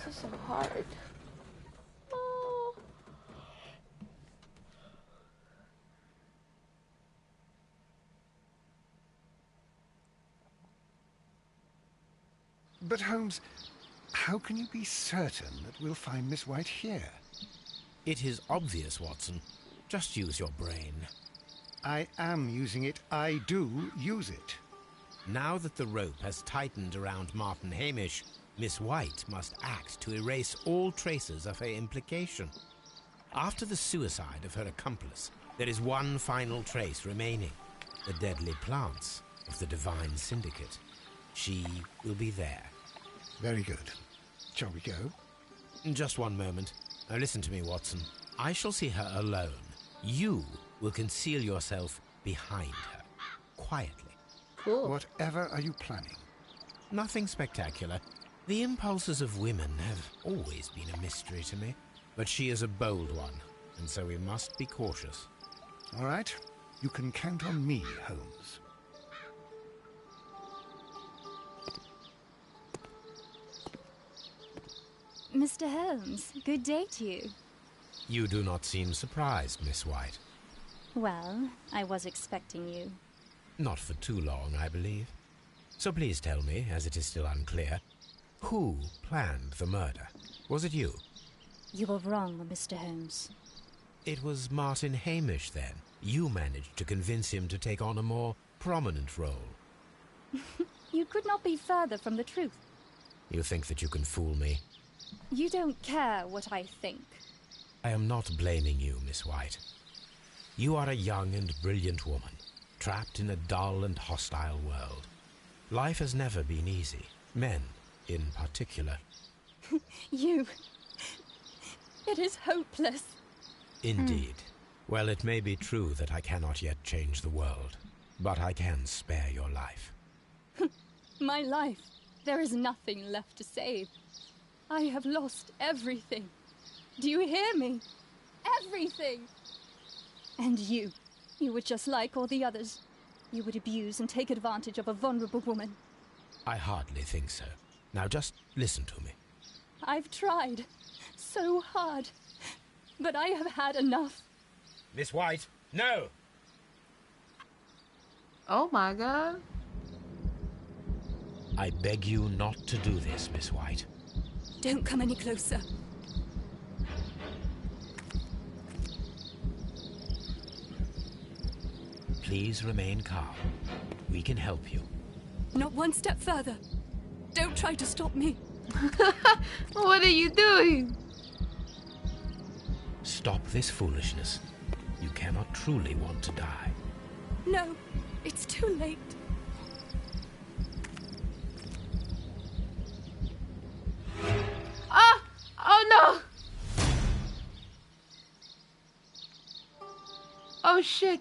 So hard. Oh. But Holmes, how can you be certain that we'll find Miss White here? It is obvious, Watson. Just use your brain. I am using it. I do use it. Now that the rope has tightened around Martin Hamish, Miss White must act to erase all traces of her implication. After the suicide of her accomplice, there is one final trace remaining. The deadly plants of the Divine Syndicate. She will be there. Very good. Shall we go? Just one moment. Now listen to me, Watson. I shall see her alone. You will conceal yourself behind her. Quietly. Cool. Whatever are you planning? Nothing spectacular. The impulses of women have always been a mystery to me. But she is a bold one, and so we must be cautious. All right. You can count on me, Holmes. Mr. Holmes, good day to you. You do not seem surprised, Miss White. Well, I was expecting you. Not for too long, I believe. So please tell me, as it is still unclear, who planned the murder? Was it you? You were wrong, Mr. Holmes. It was Martin Hamish, then. You managed to convince him to take on a more prominent role. You could not be further from the truth. You think that you can fool me? You don't care what I think. I am not blaming you, Miss White. You are a young and brilliant woman, trapped in a dull and hostile world. Life has never been easy, men in particular. You... It is hopeless. Indeed. Well, it may be true that I cannot yet change the world, but I can spare your life. My life. There is nothing left to save. I have lost everything. Do you hear me? Everything! And you were just like all the others. You would abuse and take advantage of a vulnerable woman. I hardly think so. Now just listen to me. I've tried so hard, but I have had enough. Miss White, no! Oh my god. I beg you not to do this, Miss White. Don't come any closer. Please remain calm. We can help you. Not one step further. Don't try to stop me. What are you doing? Stop this foolishness. You cannot truly want to die. No, it's too late. Ah! Oh no! Oh shit!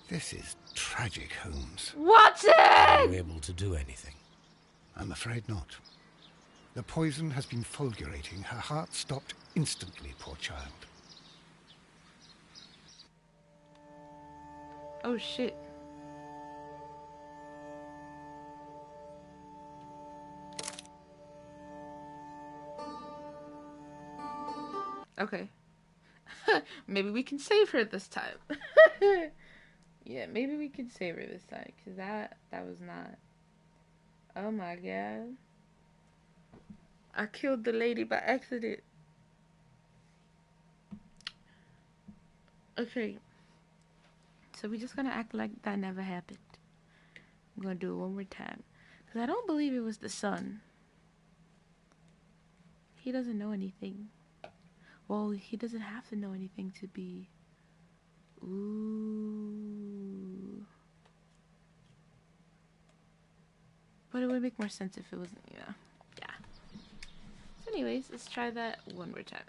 This is tragic, Holmes. Watson! Are you able to do anything? I'm afraid not. The poison has been fulgurating. Her heart stopped instantly, poor child. Oh shit. Okay. Maybe we can save her this time. Yeah, maybe we can save her this time, because that was not... Oh my god. I killed the lady by accident. Okay. So we're just gonna act like that never happened. I'm gonna do it one more time. Because I don't believe it was the son. He doesn't know anything. Well, he doesn't have to know anything to be... Ooh. But it would make more sense if it wasn't, you know. Yeah. So anyways, let's try that one more time.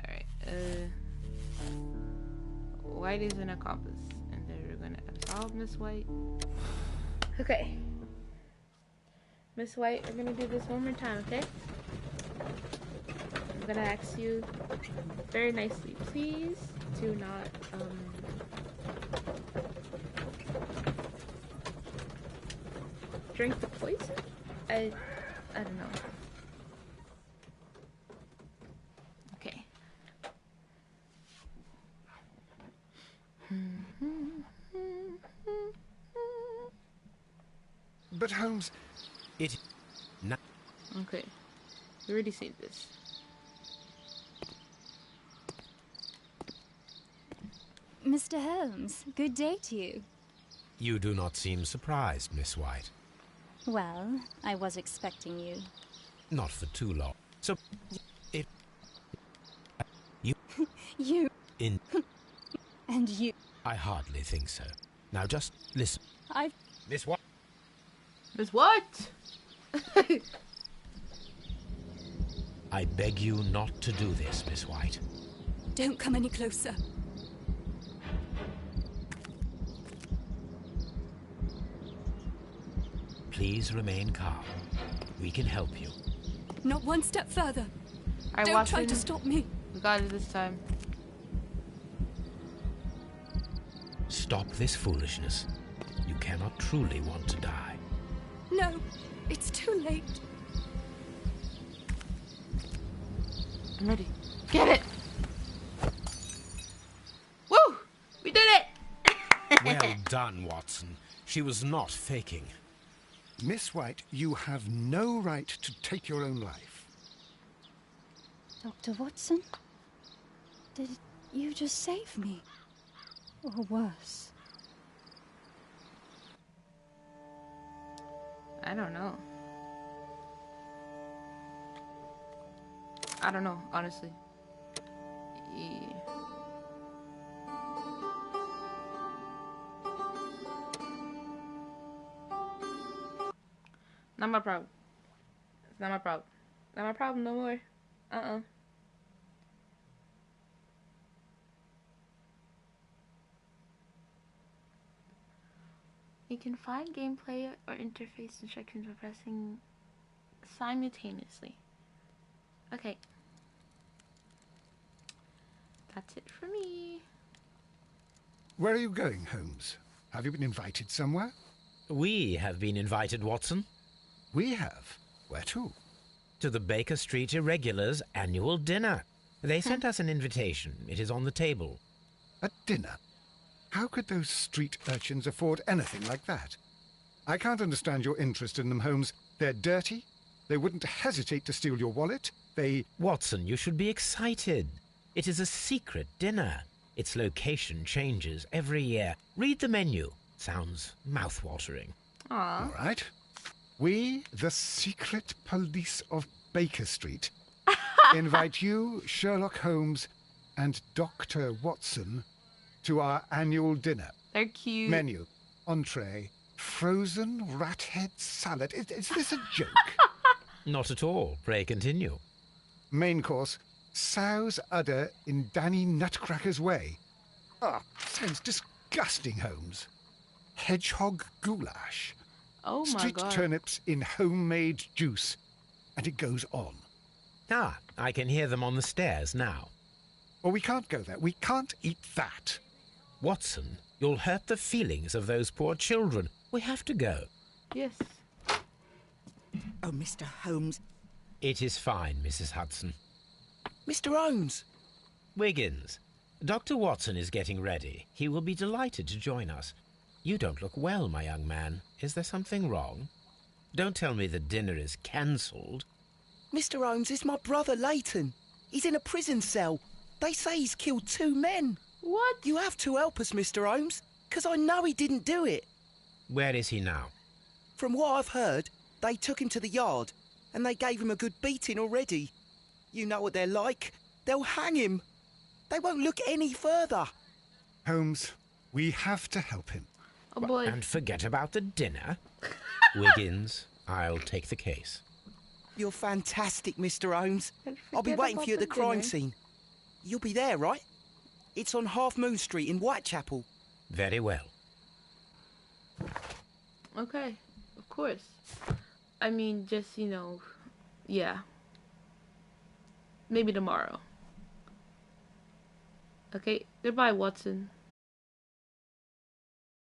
Alright, White is an accomplice. And then we're gonna absolve Miss White. Okay. Miss White, we're gonna do this one more time, okay? I'm gonna ask you very nicely, please do not, drink the poison? I don't know. Okay. But Holmes... Okay. We already seen this. Mr. Holmes, good day to you. You do not seem surprised, Miss White. Well, I was expecting you. Not for too long. So, You. In... And you. I hardly think so. Now just listen. Miss what? Miss what? I beg you not to do this, Miss White. Don't come any closer. Please remain calm. We can help you. Not one step further. Alright, Don't try Watson. to stop me. We got it this time. Stop this foolishness. You cannot truly want to die. No, it's too late. I'm ready. Get it! Woo! We did it! Well done, Watson. She was not faking. Miss White, you have no right to take your own life. Dr. Watson? Did you just save me? Or worse? I don't know. I don't know, honestly. Not my problem. It's not my problem. Not my problem no more. You can find gameplay or interface instructions by pressing simultaneously. Okay. That's it for me. Where are you going, Holmes? Have you been invited somewhere? We have been invited, Watson. We have? Where to? To the Baker Street Irregulars' annual dinner. They sent us an invitation. It is on the table. A dinner? How could those street urchins afford anything like that? I can't understand your interest in them, Holmes. They're dirty. They wouldn't hesitate to steal your wallet. Watson, you should be excited. It is a secret dinner. Its location changes every year. Read the menu. Sounds mouth-watering. Aww. All right. We, the secret police of Baker Street, invite you, Sherlock Holmes, and Dr. Watson to our annual dinner. They're cute. Menu, entree, frozen rat head salad. Is this a joke? Not at all. Pray continue. Main course, sow's udder in Danny Nutcracker's way. Sounds disgusting, Holmes. Hedgehog goulash. Oh my Street god. turnips in homemade juice. And it goes on. I can hear them on the stairs now. Well, we can't go there. We can't eat that. Watson, you'll hurt the feelings of those poor children. We have to go. Yes. Oh, Mr. Holmes. It is fine, Mrs. Hudson. Mr. Holmes! Wiggins, Dr. Watson is getting ready. He will be delighted to join us. You don't look well, my young man. Is there something wrong? Don't tell me the dinner is cancelled. Mr. Holmes, it's my brother Leighton. He's in a prison cell. They say he's killed 2 men. What? You have to help us, Mr. Holmes, because I know he didn't do it. Where is he now? From what I've heard, they took him to the yard, and they gave him a good beating already. You know what they're like. They'll hang him. They won't look any further. Holmes, we have to help him. Oh boy. And forget about the dinner. Wiggins, I'll take the case. You're fantastic, Mr. Holmes. And I'll be forget waiting for about you at the the crime dinner. scene. You'll be there, right? It's on Half Moon Street in Whitechapel. Very well. Okay, of course. I mean, just, yeah. Maybe tomorrow. Okay, goodbye, Watson.